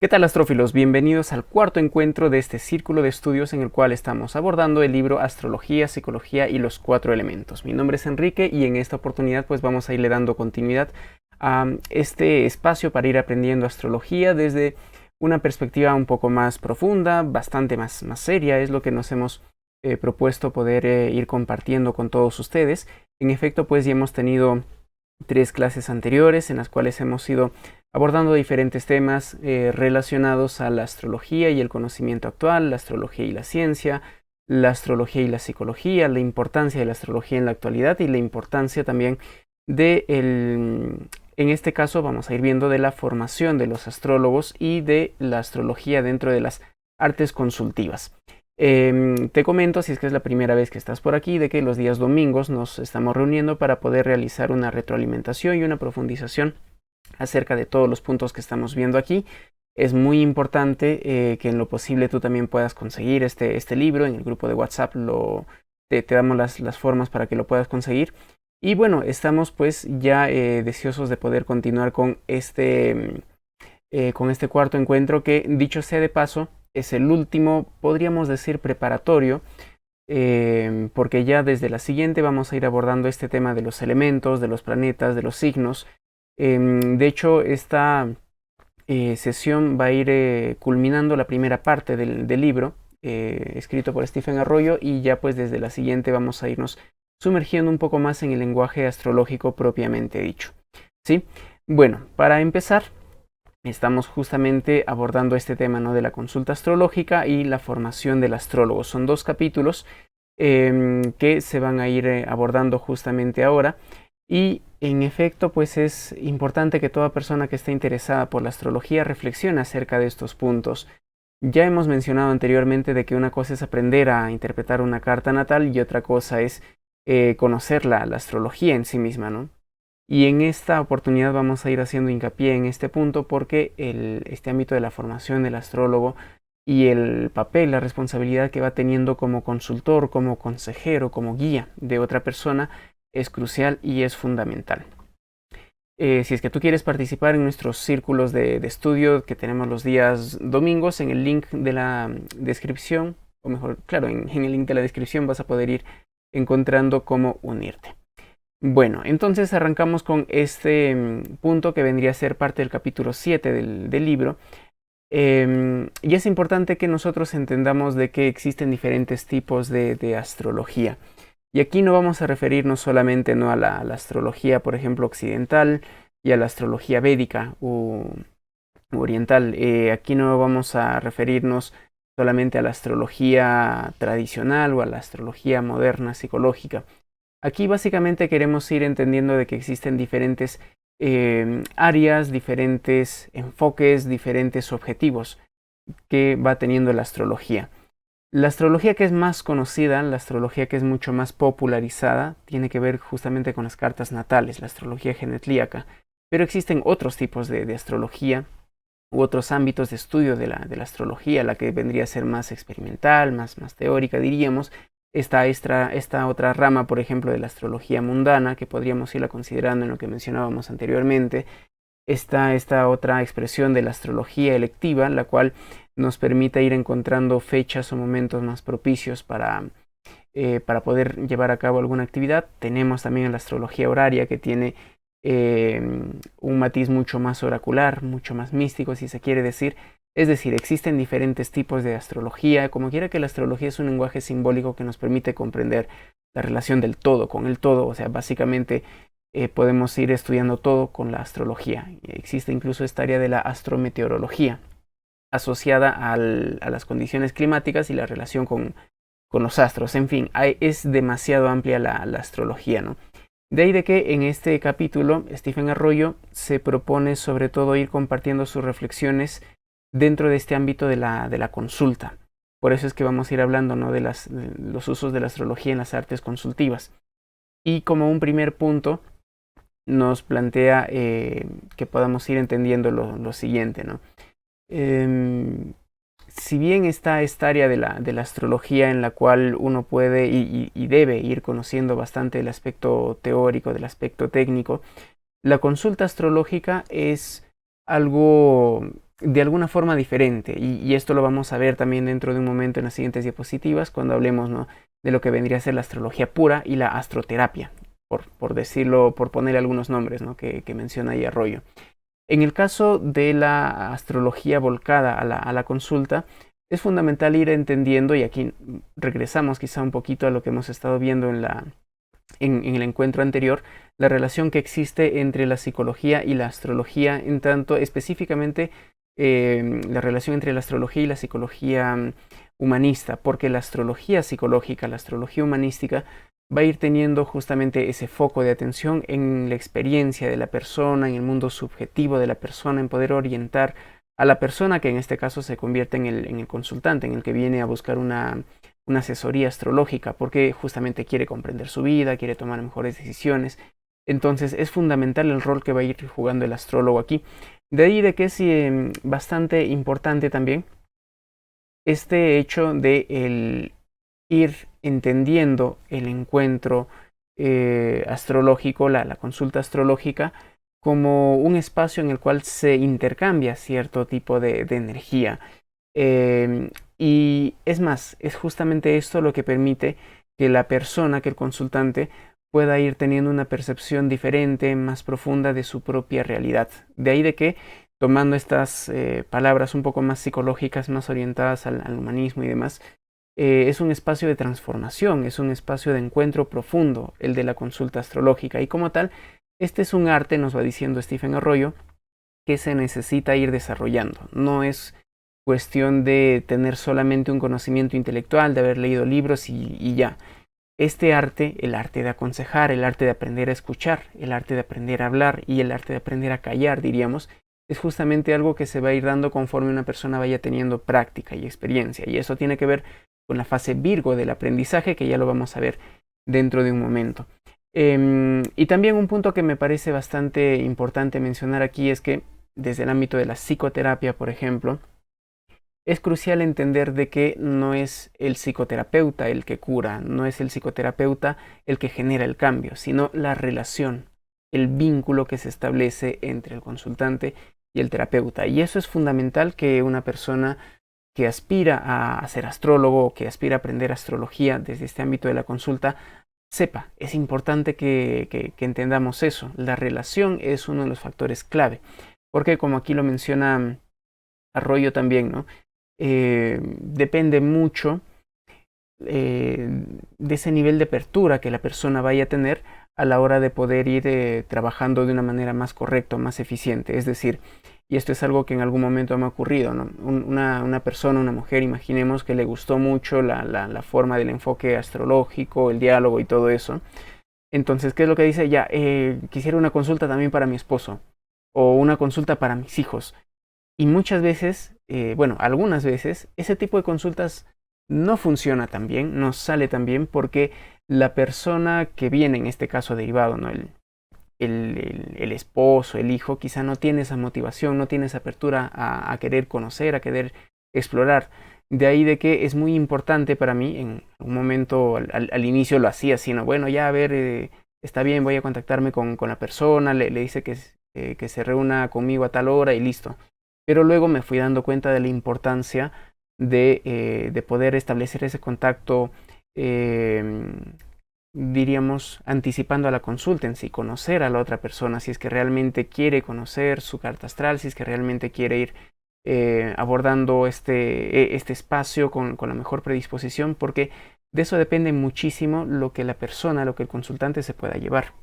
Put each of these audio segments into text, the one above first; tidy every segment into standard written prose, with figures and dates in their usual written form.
¿Qué tal, astrófilos? Bienvenidos al cuarto encuentro de este círculo de estudios en el cual estamos abordando el libro Astrología, Psicología y los Cuatro Elementos. Mi nombre es Enrique y en esta oportunidad pues vamos a irle dando continuidad a este espacio para ir aprendiendo astrología desde una perspectiva un poco más profunda, bastante más seria. Es lo que nos hemos propuesto poder ir compartiendo con todos ustedes. En efecto, pues ya hemos tenido 3 clases anteriores en las cuales hemos ido abordando diferentes temas relacionados a la astrología y el conocimiento actual, la astrología y la ciencia, la astrología y la psicología, la importancia de la astrología en la actualidad y la importancia también en este caso vamos a ir viendo de la formación de los astrólogos y de la astrología dentro de las artes consultivas. Te comento, si es que es la primera vez que estás por aquí, de que los días domingos nos estamos reuniendo para poder realizar una retroalimentación y una profundización acerca de todos los puntos que estamos viendo aquí. Es muy importante que en lo posible tú también puedas conseguir este libro. En el grupo de WhatsApp te damos las formas para que lo puedas conseguir. Y bueno, estamos pues ya deseosos de poder continuar con este cuarto encuentro que, dicho sea de paso, es el último, podríamos decir, preparatorio, porque ya desde la siguiente vamos a ir abordando este tema de los elementos, de los planetas, de los signos. De hecho, esta sesión va a ir culminando la primera parte del libro, escrito por Stephen Arroyo, y ya pues desde la siguiente vamos a irnos sumergiendo un poco más en el lenguaje astrológico propiamente dicho. ¿Sí? Bueno, para empezar, estamos justamente abordando este tema, ¿no?, de la consulta astrológica y la formación del astrólogo. Son 2 capítulos que se van a ir abordando justamente ahora. Y en efecto, pues es importante que toda persona que esté interesada por la astrología reflexione acerca de estos puntos. Ya hemos mencionado anteriormente de que una cosa es aprender a interpretar una carta natal y otra cosa es conocer la astrología en sí misma, ¿no? Y en esta oportunidad vamos a ir haciendo hincapié en este punto porque este ámbito de la formación del astrólogo y el papel, la responsabilidad que va teniendo como consultor, como consejero, como guía de otra persona es crucial y es fundamental. Si es que tú quieres participar en nuestros círculos de estudio que tenemos los días domingos, en el link de la descripción, o mejor, claro, en el link de la descripción vas a poder ir encontrando cómo unirte. Bueno, entonces arrancamos con este punto que vendría a ser parte del capítulo 7 del libro. Y es importante que nosotros entendamos de que existen diferentes tipos de astrología. Y aquí no vamos a referirnos solamente, ¿no?, a la astrología, por ejemplo, occidental y a la astrología védica u oriental. Aquí no vamos a referirnos solamente a la astrología tradicional o a la astrología moderna psicológica. Aquí básicamente queremos ir entendiendo de que existen diferentes áreas, diferentes enfoques, diferentes objetivos que va teniendo la astrología. La astrología que es más conocida, la astrología que es mucho más popularizada, tiene que ver justamente con las cartas natales, la astrología genetlíaca. Pero existen otros tipos de astrología u otros ámbitos de estudio de la astrología, la que vendría a ser más experimental, más teórica, diríamos. Esta otra rama, por ejemplo, de la astrología mundana, que podríamos irla considerando en lo que mencionábamos anteriormente. Está esta otra expresión de la astrología electiva, la cual nos permite ir encontrando fechas o momentos más propicios para poder llevar a cabo alguna actividad. Tenemos también la astrología horaria, que tiene un matiz mucho más oracular, mucho más místico, si se quiere decir. Es decir, existen diferentes tipos de astrología. Como quiera que la astrología es un lenguaje simbólico que nos permite comprender la relación del todo con el todo. O sea, básicamente podemos ir estudiando todo con la astrología. Existe incluso esta área de la astrometeorología, asociada a las condiciones climáticas y la relación con los astros. En fin, es demasiado amplia la astrología, ¿no? De ahí de que en este capítulo Stephen Arroyo se propone sobre todo ir compartiendo sus reflexiones dentro de este ámbito de la consulta. Por eso es que vamos a ir hablando, ¿no?, de los usos de la astrología en las artes consultivas. Y como un primer punto nos plantea que podamos ir entendiendo lo siguiente, ¿no? Si bien está esta área de la astrología en la cual uno puede y debe ir conociendo bastante el aspecto teórico, del aspecto técnico, la consulta astrológica es algo de alguna forma diferente. Y esto lo vamos a ver también dentro de un momento en las siguientes diapositivas, cuando hablemos, ¿no?, de lo que vendría a ser la astrología pura y la astroterapia, por decirlo, por poner algunos nombres, ¿no?, que menciona ahí Arroyo. En el caso de la astrología volcada a la consulta, es fundamental ir entendiendo, y aquí regresamos quizá un poquito a lo que hemos estado viendo en el encuentro anterior, la relación que existe entre la psicología y la astrología, en tanto específicamente la relación entre la astrología y la psicología humanista, porque la astrología psicológica, la astrología humanística, va a ir teniendo justamente ese foco de atención en la experiencia de la persona, en el mundo subjetivo de la persona, en poder orientar a la persona, que en este caso se convierte en el consultante, en el que viene a buscar una asesoría astrológica, porque justamente quiere comprender su vida, quiere tomar mejores decisiones. Entonces es fundamental el rol que va a ir jugando el astrólogo aquí. De ahí de que es bastante importante también este hecho de el ir entendiendo el encuentro astrológico, la consulta astrológica, como un espacio en el cual se intercambia cierto tipo de energía. Y es más, es justamente esto lo que permite que la persona, que el consultante, pueda ir teniendo una percepción diferente, más profunda de su propia realidad. De ahí de que, tomando estas palabras un poco más psicológicas, más orientadas al humanismo y demás, es un espacio de transformación, es un espacio de encuentro profundo, el de la consulta astrológica. Y como tal, este es un arte, nos va diciendo Stephen Arroyo, que se necesita ir desarrollando. No es cuestión de tener solamente un conocimiento intelectual, de haber leído libros y ya. Este arte, el arte de aconsejar, el arte de aprender a escuchar, el arte de aprender a hablar y el arte de aprender a callar, diríamos, es justamente algo que se va a ir dando conforme una persona vaya teniendo práctica y experiencia. Y eso tiene que ver con la fase Virgo del aprendizaje, que ya lo vamos a ver dentro de un momento. Y también un punto que me parece bastante importante mencionar aquí es que desde el ámbito de la psicoterapia, por ejemplo, es crucial entender de que no es el psicoterapeuta el que cura, no es el psicoterapeuta el que genera el cambio, sino la relación, el vínculo que se establece entre el consultante y el terapeuta. Y eso es fundamental, que una persona que aspira a ser astrólogo, que aspira a aprender astrología desde este ámbito de la consulta, sepa. Es importante que entendamos eso. La relación es uno de los factores clave, porque como aquí lo menciona Arroyo también, ¿no? Depende mucho de ese nivel de apertura que la persona vaya a tener a la hora de poder ir trabajando de una manera más correcta, más eficiente. Es decir, y esto es algo que en algún momento me ha ocurrido, ¿no? Una persona, una mujer, imaginemos que le gustó mucho la forma del enfoque astrológico, el diálogo y todo eso. Entonces, ¿qué es lo que dice? Ya, quisiera una consulta también para mi esposo, o una consulta para mis hijos. Y muchas veces, bueno, algunas veces, ese tipo de consultas no funciona tan bien, no sale tan bien, porque la persona que viene, en este caso derivado, ¿no?, el esposo, el hijo, quizá no tiene esa motivación, no tiene esa apertura a querer conocer, a querer explorar. De ahí de que es muy importante para mí, en un momento al inicio lo hacía así, ¿no? Bueno, ya a ver, está bien, voy a contactarme con la persona, le dice que se reúna conmigo a tal hora y listo. Pero luego me fui dando cuenta de la importancia de poder establecer ese contacto, diríamos, anticipando a la consulta en sí, conocer a la otra persona, si es que realmente quiere conocer su carta astral, si es que realmente quiere ir abordando este espacio con la mejor predisposición, porque de eso depende muchísimo lo que la persona, lo que el consultante se pueda llevar.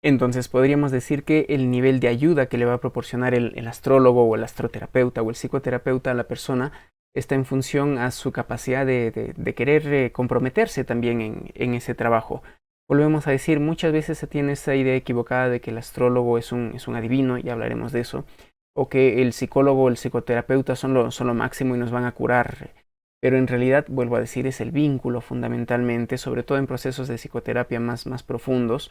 Entonces podríamos decir que el nivel de ayuda que le va a proporcionar el astrólogo o el astroterapeuta o el psicoterapeuta a la persona está en función a su capacidad de querer comprometerse también en ese trabajo. Volvemos a decir, muchas veces se tiene esa idea equivocada de que el astrólogo es un adivino, y hablaremos de eso, o que el psicólogo o el psicoterapeuta son lo máximo y nos van a curar. Pero en realidad, vuelvo a decir, es el vínculo fundamentalmente, sobre todo en procesos de psicoterapia más profundos,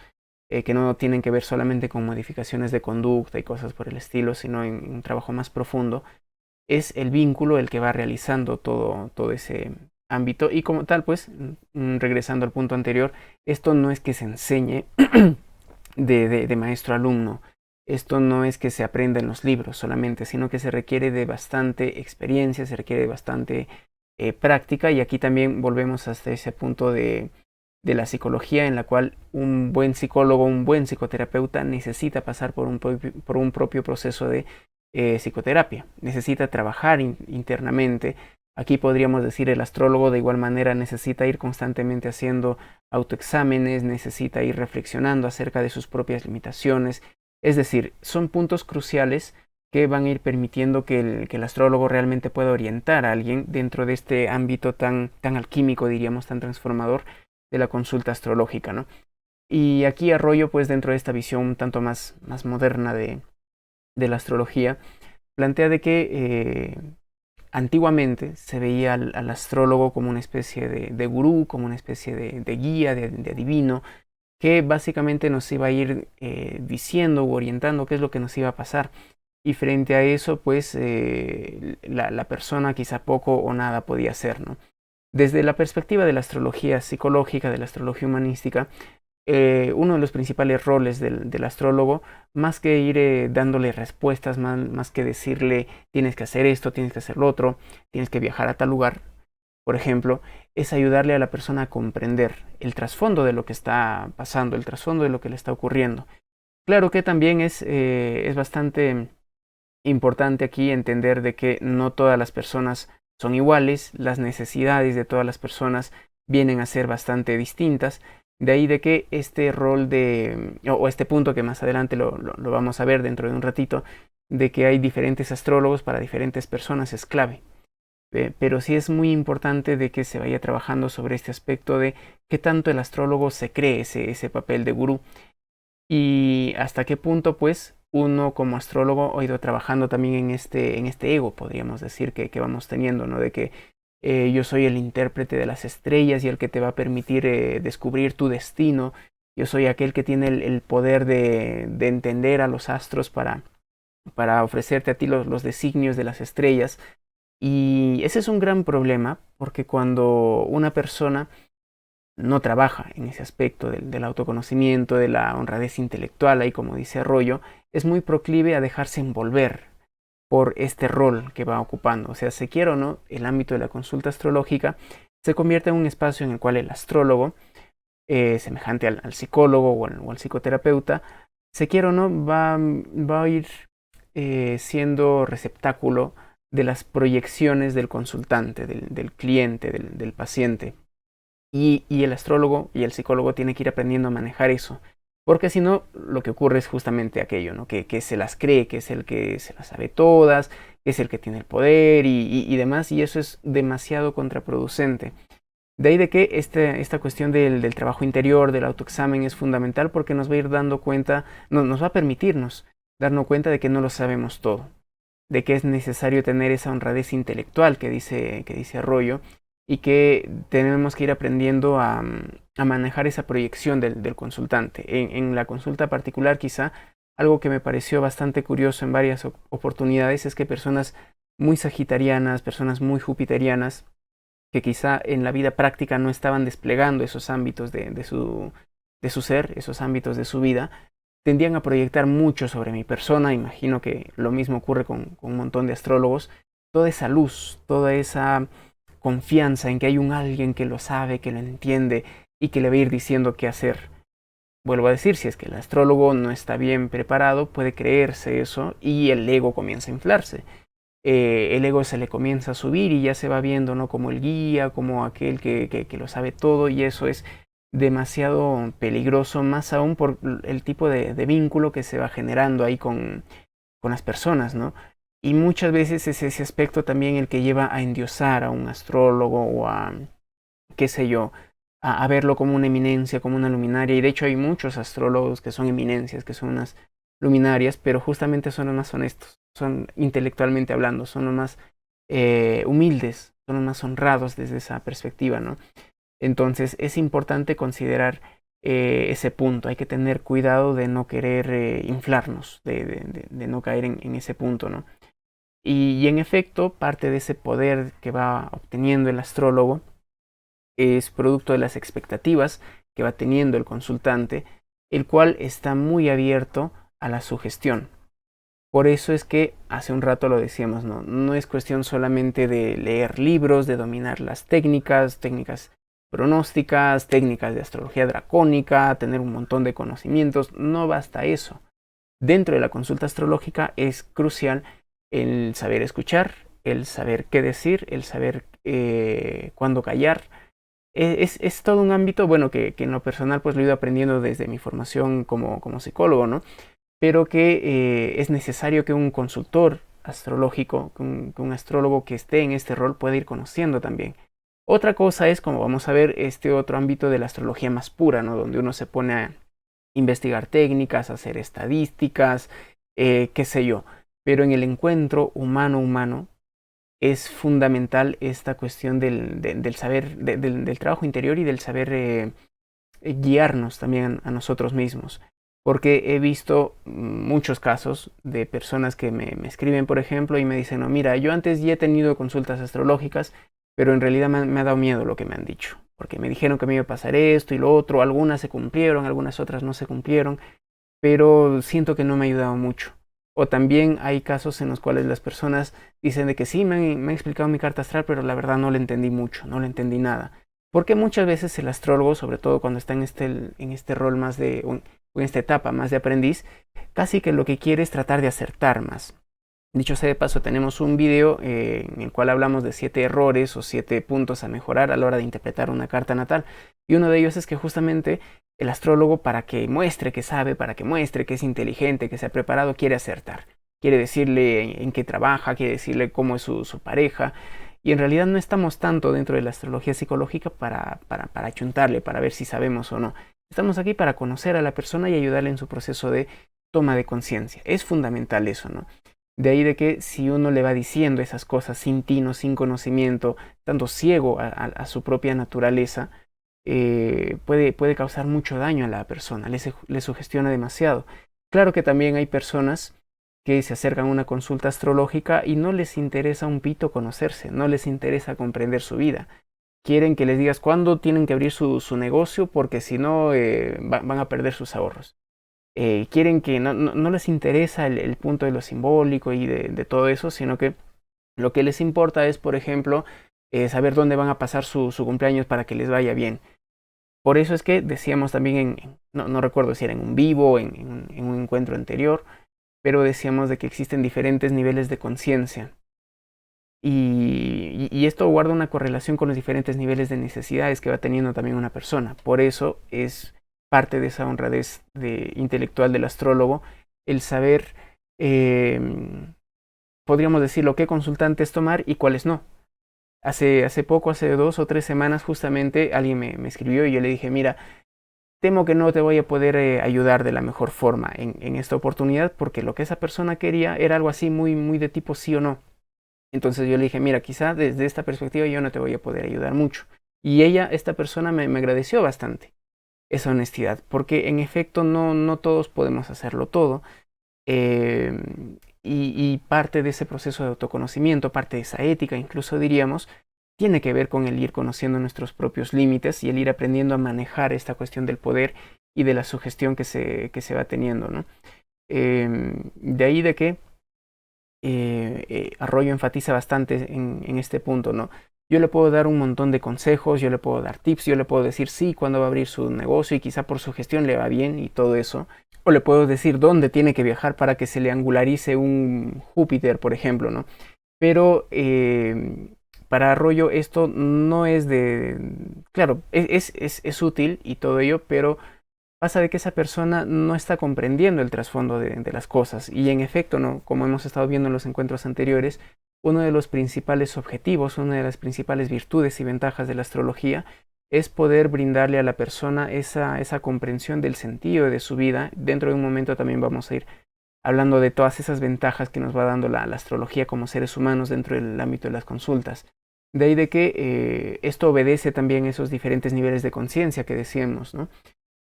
que no tienen que ver solamente con modificaciones de conducta y cosas por el estilo, sino en un trabajo más profundo. Es el vínculo el que va realizando todo ese ámbito, y como tal, pues, regresando al punto anterior, esto no es que se enseñe de maestro a alumno. esto no es que se aprenda en los libros solamente, sino que se requiere de bastante experiencia, se requiere de bastante práctica, y aquí también volvemos hasta ese punto de la psicología, en la cual un buen psicólogo, un buen psicoterapeuta necesita pasar por un propio proceso de psicoterapia, necesita trabajar internamente. Aquí podríamos decir el astrólogo de igual manera necesita ir constantemente haciendo autoexámenes, necesita ir reflexionando acerca de sus propias limitaciones. Es decir, son puntos cruciales que van a ir permitiendo que el astrólogo realmente pueda orientar a alguien dentro de este ámbito tan alquímico, diríamos, tan transformador de la consulta astrológica, ¿no? Y aquí Arroyo, pues dentro de esta visión un tanto más moderna de la astrología, plantea de que antiguamente se veía al astrólogo como una especie de gurú, como una especie de guía, de adivino, que básicamente nos iba a ir diciendo u orientando qué es lo que nos iba a pasar. Y frente a eso, pues la persona quizá poco o nada podía hacer, ¿no? Desde la perspectiva de la astrología psicológica, de la astrología humanística, uno de los principales roles del astrólogo, más que ir dándole respuestas, más que decirle tienes que hacer esto, tienes que hacer lo otro, tienes que viajar a tal lugar, por ejemplo, es ayudarle a la persona a comprender el trasfondo de lo que está pasando, el trasfondo de lo que le está ocurriendo. Claro que también es bastante importante aquí entender de que no todas las personas son iguales, las necesidades de todas las personas vienen a ser bastante distintas. De ahí de que este rol o este punto que más adelante lo vamos a ver dentro de un ratito, de que hay diferentes astrólogos para diferentes personas es clave. Pero sí es muy importante de que se vaya trabajando sobre este aspecto de qué tanto el astrólogo se cree ese papel de gurú y hasta qué punto pues uno como astrólogo ha ido trabajando también en este ego, podríamos decir, que vamos teniendo, ¿no? De que yo soy el intérprete de las estrellas y el que te va a permitir descubrir tu destino. Yo soy aquel que tiene el poder de entender a los astros para ofrecerte a ti los designios de las estrellas. Y ese es un gran problema porque cuando una persona no trabaja en ese aspecto del autoconocimiento, de la honradez intelectual, ahí como dice Arroyo, es muy proclive a dejarse envolver por este rol que va ocupando. O sea, se quiera o no, el ámbito de la consulta astrológica se convierte en un espacio en el cual el astrólogo, semejante al psicólogo o al psicoterapeuta, se quiera o no, va a ir siendo receptáculo de las proyecciones del consultante, del cliente, del paciente. Y el astrólogo y el psicólogo tienen que ir aprendiendo a manejar eso. Porque si no, lo que ocurre es justamente aquello, ¿no? Que se las cree, que es el que se las sabe todas, que es el que tiene el poder y demás, y eso es demasiado contraproducente. De ahí de que esta cuestión del trabajo interior, del autoexamen es fundamental porque nos va a ir dando cuenta, nos va a permitirnos darnos cuenta de que no lo sabemos todo, de que es necesario tener esa honradez intelectual que dice Arroyo, y que tenemos que ir aprendiendo a manejar esa proyección del consultante. En la consulta particular, quizá, algo que me pareció bastante curioso en varias oportunidades es que personas muy sagitarianas, personas muy jupiterianas, que quizá en la vida práctica no estaban desplegando esos ámbitos de su ser, esos ámbitos de su vida, tendían a proyectar mucho sobre mi persona. Imagino que lo mismo ocurre con un montón de astrólogos. Toda esa luz, toda esa confianza en que hay un alguien que lo sabe, que lo entiende y que le va a ir diciendo qué hacer. Vuelvo a decir, si es que el astrólogo no está bien preparado, puede creerse eso y el ego comienza a inflarse. El ego se le comienza a subir y ya se va viendo, ¿no? Como el guía, como aquel que lo sabe todo, y eso es demasiado peligroso, más aún por el tipo de vínculo que se va generando ahí con las personas, ¿no? Y muchas veces es ese aspecto también el que lleva a endiosar a un astrólogo o a, qué sé yo, a verlo como una eminencia, como una luminaria. Y de hecho hay muchos astrólogos que son eminencias, que son unas luminarias, pero justamente son los más honestos, son intelectualmente hablando, son los más humildes, son los más honrados desde esa perspectiva, ¿no? Entonces es importante considerar ese punto. Hay que tener cuidado de no querer inflarnos, de no caer en ese punto, ¿no? Y en efecto, parte de ese poder que va obteniendo el astrólogo es producto de las expectativas que va teniendo el consultante, el cual está muy abierto a la sugestión. Por eso es que hace un rato lo decíamos, no es cuestión solamente de leer libros, de dominar las técnicas pronósticas, técnicas de astrología dracónica, tener un montón de conocimientos, no basta eso. Dentro de la consulta astrológica es crucial el saber escuchar, el saber qué decir, el saber cuándo callar. Es todo un ámbito, bueno, que en lo personal pues lo he ido aprendiendo desde mi formación como psicólogo, ¿no? Pero que es necesario que un consultor astrológico, que un astrólogo que esté en este rol pueda ir conociendo también. Otra cosa es, como vamos a ver, este otro ámbito de la astrología más pura, ¿no? Donde uno se pone a investigar técnicas, hacer estadísticas, qué sé yo. Pero en el encuentro humano-humano es fundamental esta cuestión del saber, del trabajo interior y del saber guiarnos también a nosotros mismos. Porque he visto muchos casos de personas que me escriben, por ejemplo, y me dicen, no, mira, yo antes ya he tenido consultas astrológicas, pero en realidad me ha dado miedo lo que me han dicho. Porque me dijeron que me iba a pasar esto y lo otro, algunas se cumplieron, algunas otras no se cumplieron, pero siento que no me ha ayudado mucho. O también hay casos en los cuales las personas dicen de que sí, me han explicado mi carta astral, pero la verdad no le entendí mucho, no le entendí nada. Porque muchas veces el astrólogo, sobre todo cuando está en este rol más o en esta etapa más de aprendiz, casi que lo que quiere es tratar de acertar más. Dicho sea de paso, tenemos un video en el cual hablamos de 7 errores o 7 puntos a mejorar a la hora de interpretar una carta natal. Y uno de ellos es que justamente el astrólogo, para que muestre que sabe, para que muestre que es inteligente, que se ha preparado, quiere acertar. Quiere decirle en qué trabaja, quiere decirle cómo es su pareja. Y en realidad no estamos tanto dentro de la astrología psicológica para achuntarle, para ver si sabemos o no. Estamos aquí para conocer a la persona y ayudarle en su proceso de toma de conciencia. Es fundamental eso, ¿no? De ahí de que si uno le va diciendo esas cosas sin tino, sin conocimiento, estando ciego a su propia naturaleza, puede causar mucho daño a la persona, le sugestiona demasiado. Claro que también hay personas que se acercan a una consulta astrológica y no les interesa un pito conocerse, no les interesa comprender su vida. Quieren que les digas cuándo tienen que abrir su negocio porque si no van a perder sus ahorros. Quieren que no les interesa el punto de lo simbólico y de todo eso, sino que lo que les importa es, por ejemplo, saber dónde van a pasar su cumpleaños para que les vaya bien. Por eso es que decíamos también, no recuerdo si era en un vivo o en un encuentro anterior, pero decíamos de que existen diferentes niveles de conciencia. Y esto guarda una correlación con los diferentes niveles de necesidades que va teniendo también una persona. Por eso es parte de esa honradez intelectual del astrólogo el saber, podríamos decirlo, qué consultantes tomar y cuáles no. Hace poco, hace 2 o 3 semanas, justamente alguien me escribió y yo le dije, mira, temo que no te voy a poder ayudar de la mejor forma en esta oportunidad porque lo que esa persona quería era algo así muy de tipo sí o no. Entonces yo le dije, mira, quizá desde esta perspectiva yo no te voy a poder ayudar mucho. Y esta persona me agradeció bastante esa honestidad, porque en efecto no todos podemos hacerlo todo. Y parte de ese proceso de autoconocimiento, parte de esa ética, incluso diríamos, tiene que ver con el ir conociendo nuestros propios límites y el ir aprendiendo a manejar esta cuestión del poder y de la sugestión que se va teniendo, ¿no? De ahí de que Arroyo enfatiza bastante en este punto, ¿no? Yo le puedo dar un montón de consejos, yo le puedo dar tips, yo le puedo decir sí cuándo va a abrir su negocio y quizá por su gestión le va bien y todo eso. O le puedo decir dónde tiene que viajar para que se le angularice un Júpiter, por ejemplo, ¿no? Pero para Arroyo esto no es claro, es útil y todo ello, pero pasa de que esa persona no está comprendiendo el trasfondo de las cosas. Y en efecto, ¿no? Como hemos estado viendo en los encuentros anteriores, uno de los principales objetivos, una de las principales virtudes y ventajas de la astrología es poder brindarle a la persona esa comprensión del sentido de su vida. Dentro de un momento también vamos a ir hablando de todas esas ventajas que nos va dando la astrología como seres humanos dentro del ámbito de las consultas. De ahí de que esto obedece también a esos diferentes niveles de conciencia que decíamos, ¿no?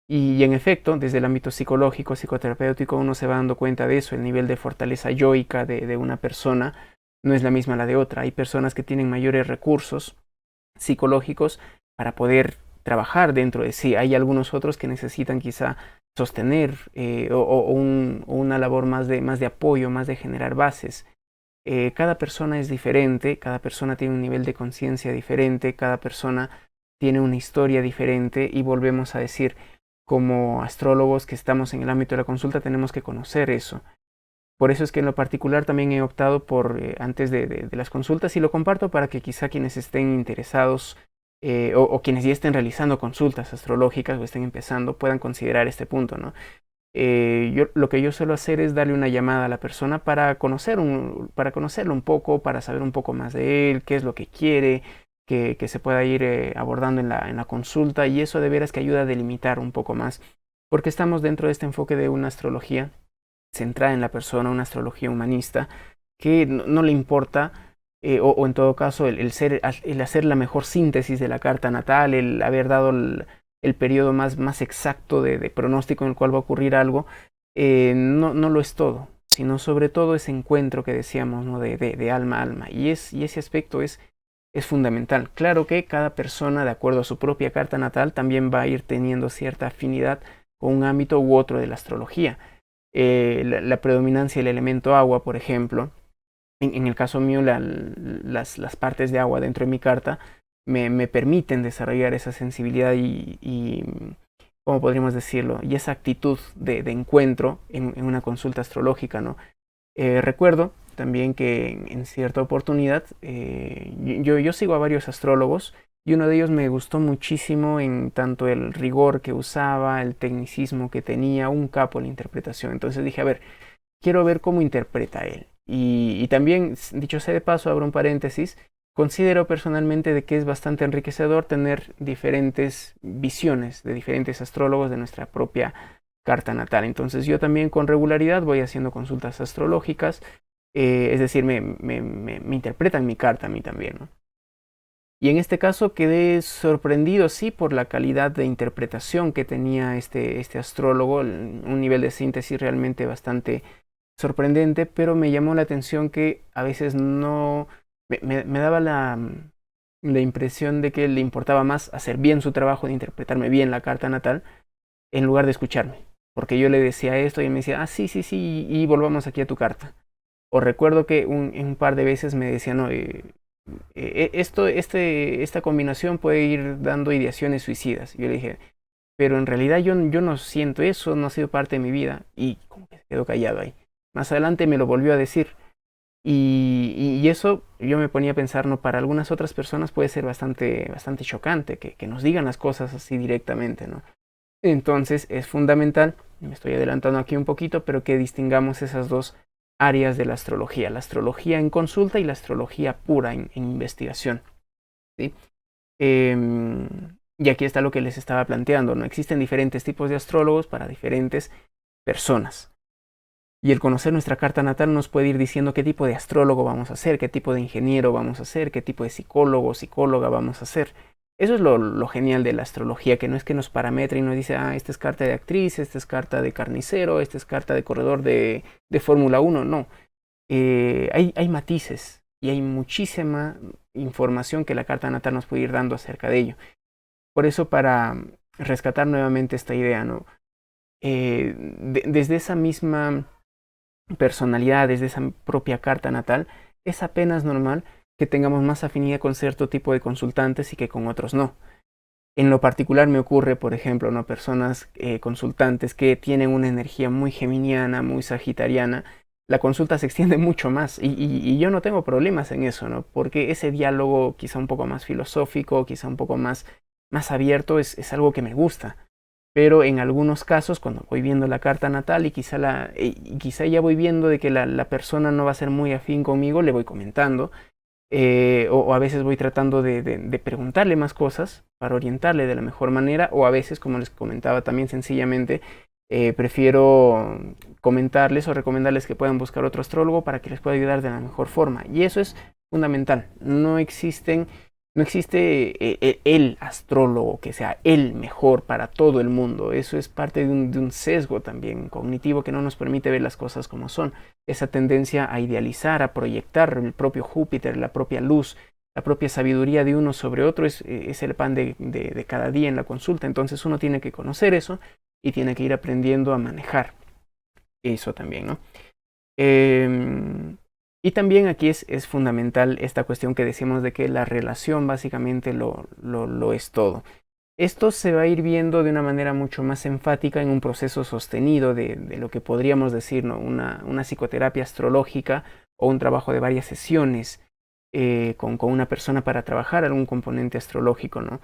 Y en efecto, desde el ámbito psicológico, psicoterapéutico, uno se va dando cuenta de eso. El nivel de fortaleza yoica de una persona no es la misma a la de otra. Hay personas que tienen mayores recursos psicológicos para poder trabajar dentro de sí. Hay algunos otros que necesitan quizá sostener o una labor más de apoyo, más de generar bases. Cada persona es diferente, cada persona tiene un nivel de conciencia diferente, cada persona tiene una historia diferente y volvemos a decir, como astrólogos que estamos en el ámbito de la consulta, tenemos que conocer eso. Por eso es que en lo particular también he optado por, antes de las consultas, y lo comparto para que quizá quienes estén interesados o quienes ya estén realizando consultas astrológicas o estén empezando puedan considerar este punto, ¿no? Lo que yo suelo hacer es darle una llamada a la persona para conocerlo un poco, para saber un poco más de él, qué es lo que quiere, que se pueda ir abordando en la consulta, y eso de veras que ayuda a delimitar un poco más, porque estamos dentro de este enfoque de una astrología centrada en la persona, una astrología humanista, que no le importa, o en todo caso el hacer la mejor síntesis de la carta natal, el haber dado el periodo más exacto de pronóstico en el cual va a ocurrir algo, no lo es todo, sino sobre todo ese encuentro que decíamos, ¿no? de alma a alma, y ese aspecto es fundamental. Claro que cada persona, de acuerdo a su propia carta natal, también va a ir teniendo cierta afinidad con un ámbito u otro de la astrología. La predominancia del elemento agua, por ejemplo, en el caso mío, las partes de agua dentro de mi carta me permiten desarrollar esa sensibilidad y ¿cómo podríamos decirlo? Y esa actitud de encuentro en una consulta astrológica, ¿no? Recuerdo también que en cierta oportunidad yo sigo a varios astrólogos y uno de ellos me gustó muchísimo en tanto el rigor que usaba, el tecnicismo que tenía, un capo en la interpretación. Entonces dije, a ver, quiero ver cómo interpreta él. Y también, dicho sea de paso, abro un paréntesis, considero personalmente de que es bastante enriquecedor tener diferentes visiones de diferentes astrólogos de nuestra propia carta natal. Entonces yo también con regularidad voy haciendo consultas astrológicas, es decir, me interpretan mi carta a mí también, ¿no? Y en este caso quedé sorprendido, sí, por la calidad de interpretación que tenía este astrólogo, un nivel de síntesis realmente bastante sorprendente, pero me llamó la atención que a veces no me daba la impresión de que le importaba más hacer bien su trabajo de interpretarme bien la carta natal en lugar de escucharme, porque yo le decía esto y él me decía, ah, sí, sí, sí, y volvamos aquí a tu carta. O recuerdo que un par de veces me decía, no, esta combinación puede ir dando ideaciones suicidas. Y yo le dije, pero en realidad yo no siento eso, no ha sido parte de mi vida. Y como que se quedó callado ahí. Más adelante me lo volvió a decir. Y eso yo me ponía a pensar, no, para algunas otras personas puede ser bastante chocante que nos digan las cosas así directamente, ¿no? Entonces es fundamental, me estoy adelantando aquí un poquito, pero que distingamos esas dos áreas de la astrología en consulta y la astrología pura en investigación, ¿sí? Y aquí está lo que les estaba planteando, ¿no? Existen diferentes tipos de astrólogos para diferentes personas. Y el conocer nuestra carta natal nos puede ir diciendo qué tipo de astrólogo vamos a ser, qué tipo de ingeniero vamos a ser, qué tipo de psicólogo o psicóloga vamos a ser. Eso es lo genial de la astrología, que no es que nos parametre y nos dice, ah, esta es carta de actriz, esta es carta de carnicero, esta es carta de corredor de Fórmula 1, no. Hay matices y hay muchísima información que la carta natal nos puede ir dando acerca de ello. Por eso, para rescatar nuevamente esta idea, ¿no? Desde esa misma personalidad, desde esa propia carta natal, es apenas normal que tengamos más afinidad con cierto tipo de consultantes y que con otros no. En lo particular me ocurre, por ejemplo, ¿no? Personas consultantes que tienen una energía muy geminiana, muy sagitariana. La consulta se extiende mucho más y yo no tengo problemas en eso, ¿no? Porque ese diálogo quizá un poco más filosófico, quizá un poco más abierto es algo que me gusta. Pero en algunos casos, cuando voy viendo la carta natal y quizá ya voy viendo de que la persona no va a ser muy afín conmigo, le voy comentando. O a veces voy tratando de preguntarle más cosas para orientarle de la mejor manera, o a veces, como les comentaba también sencillamente, prefiero comentarles o recomendarles que puedan buscar otro astrólogo para que les pueda ayudar de la mejor forma. Y eso es fundamental. No existe el astrólogo que sea el mejor para todo el mundo. Eso es parte de un sesgo también cognitivo que no nos permite ver las cosas como son. Esa tendencia a idealizar, a proyectar el propio Júpiter, la propia luz, la propia sabiduría de uno sobre otro es el pan de cada día en la consulta. Entonces uno tiene que conocer eso y tiene que ir aprendiendo a manejar eso también, ¿no? Y también aquí es fundamental esta cuestión que decimos de que la relación básicamente lo es todo. Esto se va a ir viendo de una manera mucho más enfática en un proceso sostenido de lo que podríamos decir, ¿no? Una psicoterapia astrológica o un trabajo de varias sesiones con una persona para trabajar algún componente astrológico, ¿no?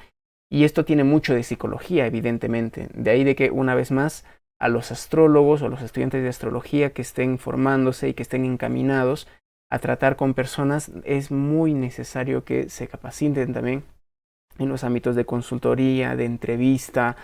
Y esto tiene mucho de psicología, evidentemente. De ahí de que, una vez más, a los astrólogos o a los estudiantes de astrología que estén formándose y que estén encaminados a tratar con personas, es muy necesario que se capaciten también en los ámbitos de consultoría, de entrevista,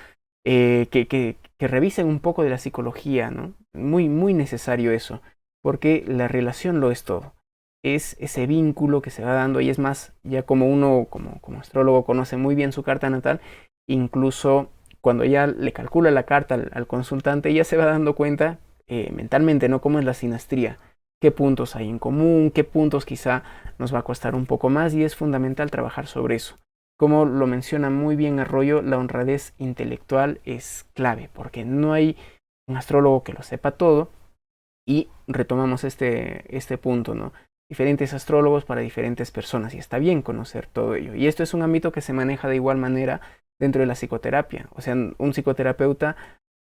que revisen un poco de la psicología, ¿no? Muy, muy necesario eso, porque la relación lo es todo. Es ese vínculo que se va dando y es más, ya como uno, como astrólogo, conoce muy bien su carta natal, incluso cuando ya le calcula la carta al consultante, ya se va dando cuenta mentalmente, ¿no? Cómo es la sinastría, qué puntos hay en común, qué puntos quizá nos va a costar un poco más y es fundamental trabajar sobre eso. Como lo menciona muy bien Arroyo, la honradez intelectual es clave, porque no hay un astrólogo que lo sepa todo. Y retomamos este punto, ¿no? Diferentes astrólogos para diferentes personas, y está bien conocer todo ello. Y esto es un ámbito que se maneja de igual manera dentro de la psicoterapia. O sea, un psicoterapeuta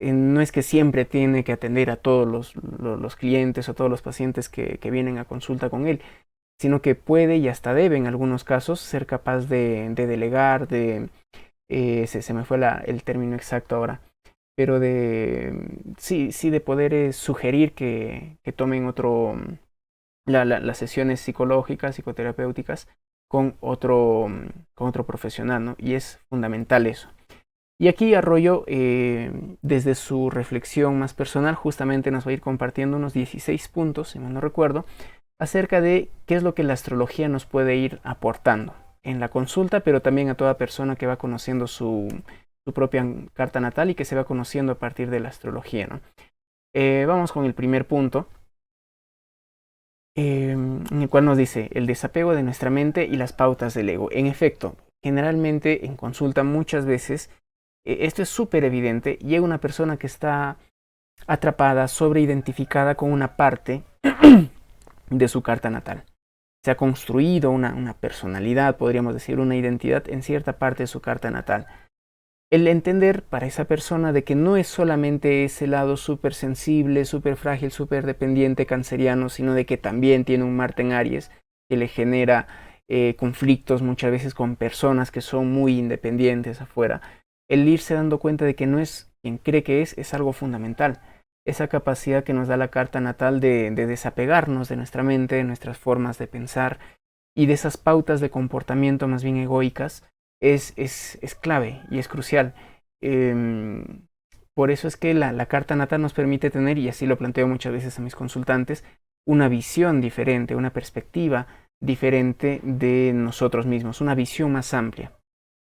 no es que siempre tiene que atender a todos los clientes o todos los pacientes que vienen a consulta con él, sino que puede y hasta debe en algunos casos ser capaz de delegar, se me fue el término exacto ahora, pero sí, de poder sugerir que tomen las sesiones psicológicas, psicoterapéuticas con otro profesional, ¿no? Y es fundamental eso. Y aquí Arroyo, desde su reflexión más personal, justamente nos va a ir compartiendo unos 16 puntos, si mal no recuerdo, acerca de qué es lo que la astrología nos puede ir aportando en la consulta, pero también a toda persona que va conociendo su propia carta natal y que se va conociendo a partir de la astrología, ¿no? Vamos con el primer punto, en el cual nos dice el desapego de nuestra mente y las pautas del ego. En efecto, generalmente en consulta muchas veces esto es súper evidente. Llega una persona que está atrapada, sobreidentificada con una parte de su carta natal. Se ha construido una personalidad, podríamos decir, una identidad en cierta parte de su carta natal. El entender para esa persona de que no es solamente ese lado súper sensible, súper frágil, súper dependiente canceriano, sino de que también tiene un Marte en Aries que le genera conflictos muchas veces con personas que son muy independientes afuera. El irse dando cuenta de que no es quien cree que es algo fundamental. Esa capacidad que nos da la carta natal de desapegarnos de nuestra mente, de nuestras formas de pensar y de esas pautas de comportamiento más bien egoicas es clave y es crucial. Por eso es que la carta natal nos permite tener, y así lo planteo muchas veces a mis consultantes, una visión diferente, una perspectiva diferente de nosotros mismos, una visión más amplia.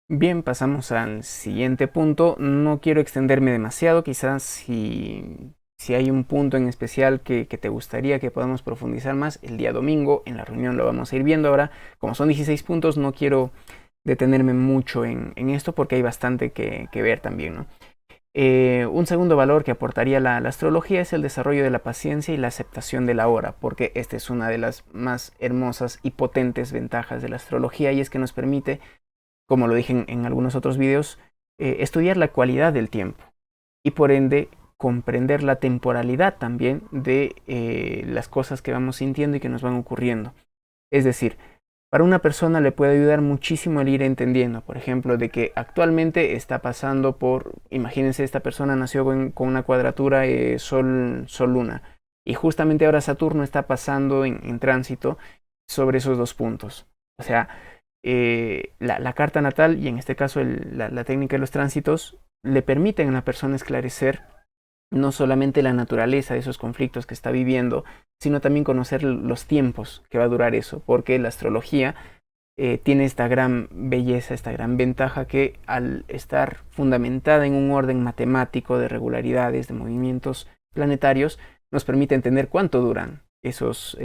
Bien, pasamos al siguiente punto. No quiero extenderme demasiado, quizás si hay un punto en especial que te gustaría que podamos profundizar más, el día domingo en la reunión lo vamos a ir viendo. Ahora, como son 16 puntos, no quiero detenerme mucho en esto porque hay bastante que ver también, ¿no? Un segundo valor que aportaría la astrología es el desarrollo de la paciencia y la aceptación de la hora, porque esta es una de las más hermosas y potentes ventajas de la astrología, y es que nos permite, como lo dije en algunos otros videos, estudiar la cualidad del tiempo y por ende comprender la temporalidad también de las cosas que vamos sintiendo y que nos van ocurriendo. Es decir, para una persona le puede ayudar muchísimo el ir entendiendo, por ejemplo, de que actualmente está pasando por, imagínense, esta persona nació con una cuadratura Sol-Luna, y justamente ahora Saturno está pasando en tránsito sobre esos dos puntos. O sea, la carta natal, y en este caso la técnica de los tránsitos, le permiten a la persona esclarecer no solamente la naturaleza de esos conflictos que está viviendo, sino también conocer los tiempos que va a durar eso, porque la astrología tiene esta gran belleza, esta gran ventaja que al estar fundamentada en un orden matemático de regularidades, de movimientos planetarios, nos permite entender cuánto duran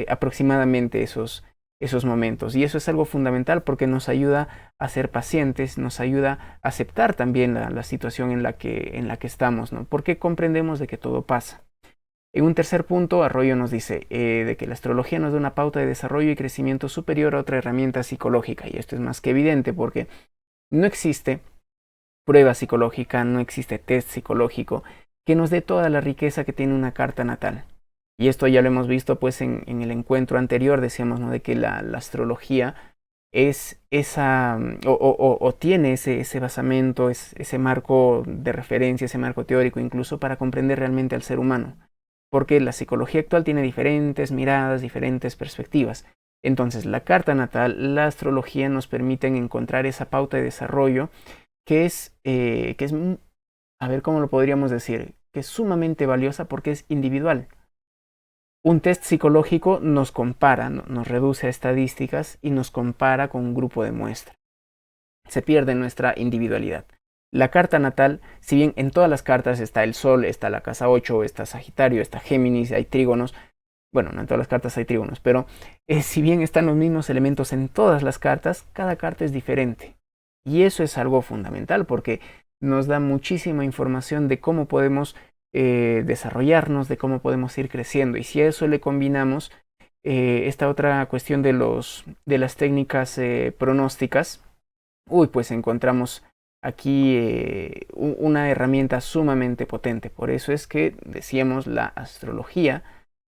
aproximadamente esos esos momentos. Y eso es algo fundamental porque nos ayuda a ser pacientes, nos ayuda a aceptar también la situación en la que estamos, ¿no? Porque comprendemos de que todo pasa. En un tercer punto, Arroyo nos dice de que la astrología nos da una pauta de desarrollo y crecimiento superior a otra herramienta psicológica. Y esto es más que evidente porque no existe prueba psicológica, no existe test psicológico que nos dé toda la riqueza que tiene una carta natal. Y esto ya lo hemos visto pues en el encuentro anterior, decíamos, ¿no?, de que la astrología es esa, o tiene ese basamento, ese marco de referencia, ese marco teórico incluso para comprender realmente al ser humano. Porque la psicología actual tiene diferentes miradas, diferentes perspectivas. Entonces, la carta natal, la astrología nos permiten encontrar esa pauta de desarrollo que es, a ver cómo lo podríamos decir, que es sumamente valiosa porque es individual. Un test psicológico nos compara, nos reduce a estadísticas y nos compara con un grupo de muestra. Se pierde nuestra individualidad. La carta natal, si bien en todas las cartas está el Sol, está la casa 8, está Sagitario, está Géminis, hay trígonos, bueno, no en todas las cartas hay trígonos, pero si bien están los mismos elementos en todas las cartas, cada carta es diferente. Y eso es algo fundamental porque nos da muchísima información de cómo podemos desarrollarnos, de cómo podemos ir creciendo. Y si a eso le combinamos esta otra cuestión de las técnicas pronósticas, pues encontramos aquí una herramienta sumamente potente. Por eso es que decíamos la astrología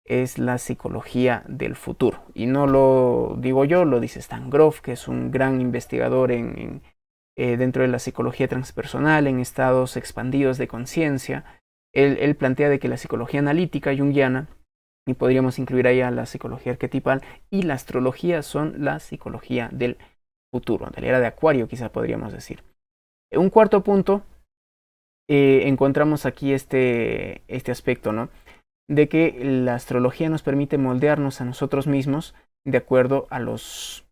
es la psicología del futuro. Y no lo digo yo, lo dice Stan Grof, que es un gran investigador dentro de la psicología transpersonal, en estados expandidos de conciencia. Él plantea de que la psicología analítica junguiana, y podríamos incluir ahí a la psicología arquetipal, y la astrología son la psicología del futuro, de la era de Acuario quizá podríamos decir. Un cuarto punto, encontramos aquí este aspecto, ¿no?, de que la astrología nos permite moldearnos a nosotros mismos de acuerdo a los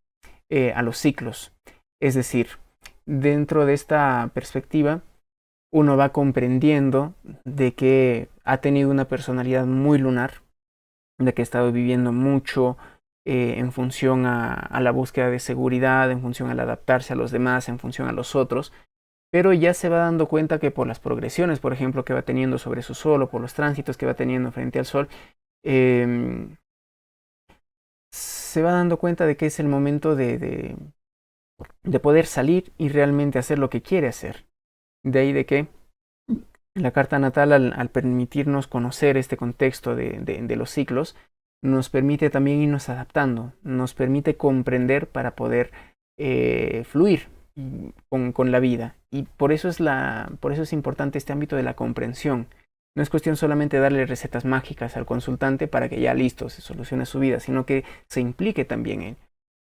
ciclos. Es decir, dentro de esta perspectiva, uno va comprendiendo de que ha tenido una personalidad muy lunar, de que ha estado viviendo mucho en función a la búsqueda de seguridad, en función al adaptarse a los demás, en función a los otros, pero ya se va dando cuenta que por las progresiones, por ejemplo, que va teniendo sobre su Sol o por los tránsitos que va teniendo frente al Sol, se va dando cuenta de que es el momento de poder salir y realmente hacer lo que quiere hacer. De ahí de que la carta natal, al permitirnos conocer este contexto de los ciclos, nos permite también irnos adaptando, nos permite comprender para poder fluir con la vida. Y por eso es importante este ámbito de la comprensión. No es cuestión solamente de darle recetas mágicas al consultante para que ya listo, se solucione su vida, sino que se implique también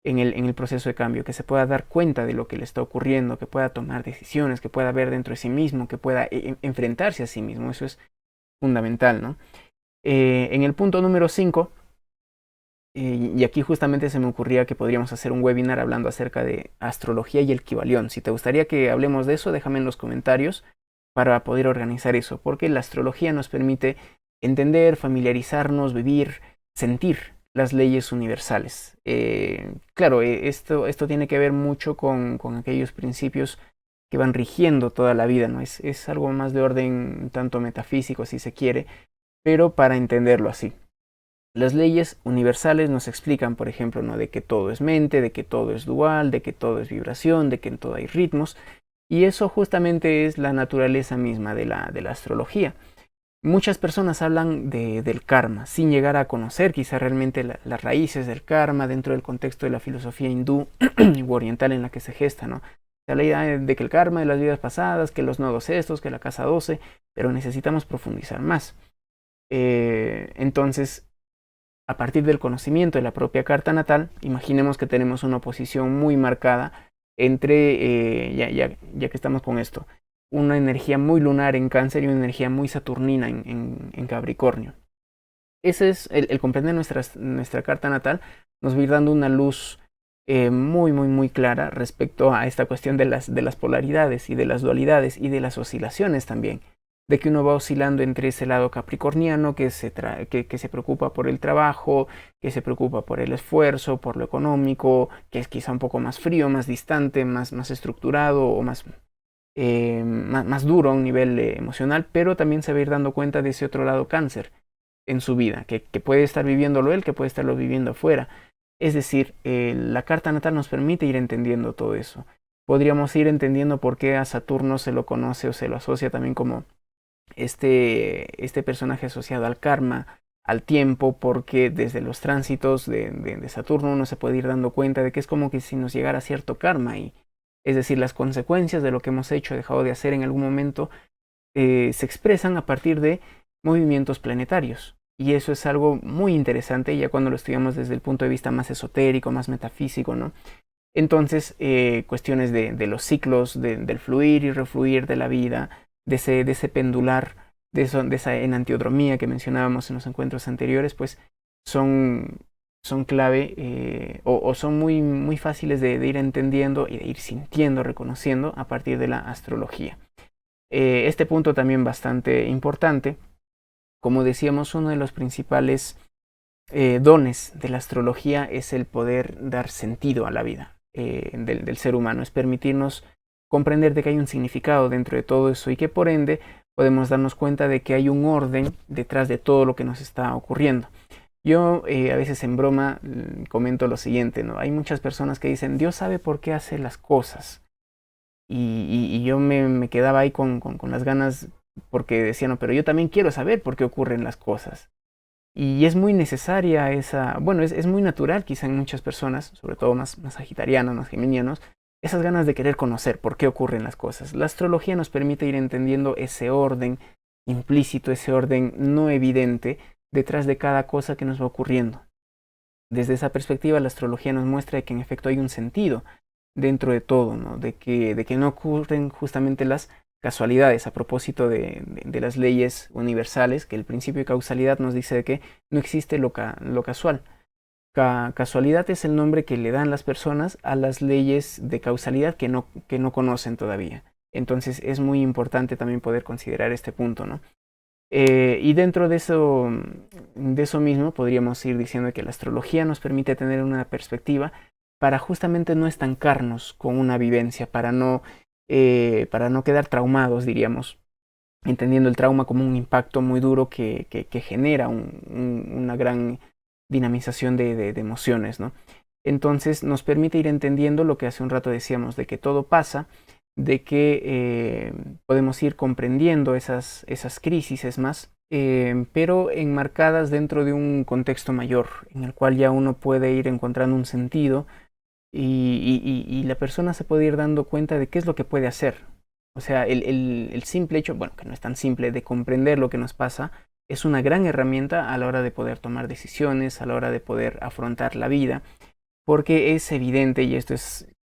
en el proceso de cambio, que se pueda dar cuenta de lo que le está ocurriendo, que pueda tomar decisiones, que pueda ver dentro de sí mismo, que pueda enfrentarse a sí mismo. Eso es fundamental, ¿no? En el punto número 5, y aquí justamente se me ocurría que podríamos hacer un webinar hablando acerca de astrología y el Kybalión. Si te gustaría que hablemos de eso, déjame en los comentarios para poder organizar eso, porque la astrología nos permite entender, familiarizarnos, vivir, sentir las leyes universales. Claro, esto tiene que ver mucho con aquellos principios que van rigiendo toda la vida, ¿no? Es algo más de orden tanto metafísico, si se quiere, pero para entenderlo así. Las leyes universales nos explican, por ejemplo, ¿no?, de que todo es mente, de que todo es dual, de que todo es vibración, de que en todo hay ritmos, y eso justamente es la naturaleza misma de la astrología. Muchas personas hablan del karma, sin llegar a conocer quizá realmente las raíces del karma dentro del contexto de la filosofía hindú u oriental en la que se gesta, ¿no? O sea, la idea de que el karma de las vidas pasadas, que los nodos estos, que la casa 12, pero necesitamos profundizar más. Entonces, a partir del conocimiento de la propia carta natal, imaginemos que tenemos una oposición muy marcada entre, ya que estamos con esto, una energía muy lunar en Cáncer y una energía muy saturnina en Capricornio. Ese es el comprender nuestra carta natal, nos va a ir dando una luz muy clara respecto a esta cuestión de las polaridades y de las dualidades y de las oscilaciones también de que uno va oscilando entre ese lado capricorniano que se preocupa por el trabajo, que se preocupa por el esfuerzo, por lo económico, que es quizá un poco más frío, más distante, más estructurado o más duro a un nivel emocional, pero también se va a ir dando cuenta de ese otro lado cáncer en su vida, que puede estar viviéndolo él, que puede estarlo viviendo afuera. Es decir, la carta natal nos permite ir entendiendo todo eso. Podríamos ir entendiendo por qué a Saturno se lo conoce o se lo asocia también como este personaje asociado al karma, al tiempo, porque desde los tránsitos de Saturno uno se puede ir dando cuenta de que es como que si nos llegara cierto karma, y es decir, las consecuencias de lo que hemos hecho, dejado de hacer en algún momento, se expresan a partir de movimientos planetarios. Y eso es algo muy interesante ya cuando lo estudiamos desde el punto de vista más esotérico, más metafísico, ¿no? Entonces, cuestiones de los ciclos, del fluir y refluir de la vida, de ese pendular, de esa enantiodromía que mencionábamos en los encuentros anteriores, pues son clave o son muy fáciles de ir entendiendo y de ir sintiendo, reconociendo a partir de la astrología. Este punto también bastante importante. Como decíamos, uno de los principales dones de la astrología es el poder dar sentido a la vida del ser humano, es permitirnos comprender de que hay un significado dentro de todo eso y que por ende podemos darnos cuenta de que hay un orden detrás de todo lo que nos está ocurriendo. Yo a veces en broma comento lo siguiente, ¿no? Hay muchas personas que dicen, Dios sabe por qué hace las cosas. Y yo me quedaba ahí con las ganas porque decía, no, pero yo también quiero saber por qué ocurren las cosas. Y es muy necesaria esa, bueno, es muy natural quizá en muchas personas, sobre todo más sagitarianos, más geminianos, esas ganas de querer conocer por qué ocurren las cosas. La astrología nos permite ir entendiendo ese orden implícito, ese orden no evidente detrás de cada cosa que nos va ocurriendo. Desde esa perspectiva, la astrología nos muestra que en efecto hay un sentido dentro de todo, ¿no? De que no ocurren justamente las casualidades a propósito de las leyes universales, que el principio de causalidad nos dice de que no existe lo casual. Casualidad es el nombre que le dan las personas a las leyes de causalidad que no conocen todavía. Entonces es muy importante también poder considerar este punto, ¿no? Y dentro de eso mismo podríamos ir diciendo que la astrología nos permite tener una perspectiva para justamente no estancarnos con una vivencia, para no quedar traumados, diríamos, entendiendo el trauma como un impacto muy duro que genera una gran dinamización de emociones, ¿no? Entonces nos permite ir entendiendo lo que hace un rato decíamos, de que todo pasa, de que podemos ir comprendiendo esas crisis, es más, pero enmarcadas dentro de un contexto mayor, en el cual ya uno puede ir encontrando un sentido y la persona se puede ir dando cuenta de qué es lo que puede hacer. O sea, el simple hecho, bueno, que no es tan simple, de comprender lo que nos pasa, es una gran herramienta a la hora de poder tomar decisiones, a la hora de poder afrontar la vida, porque es evidente, y esto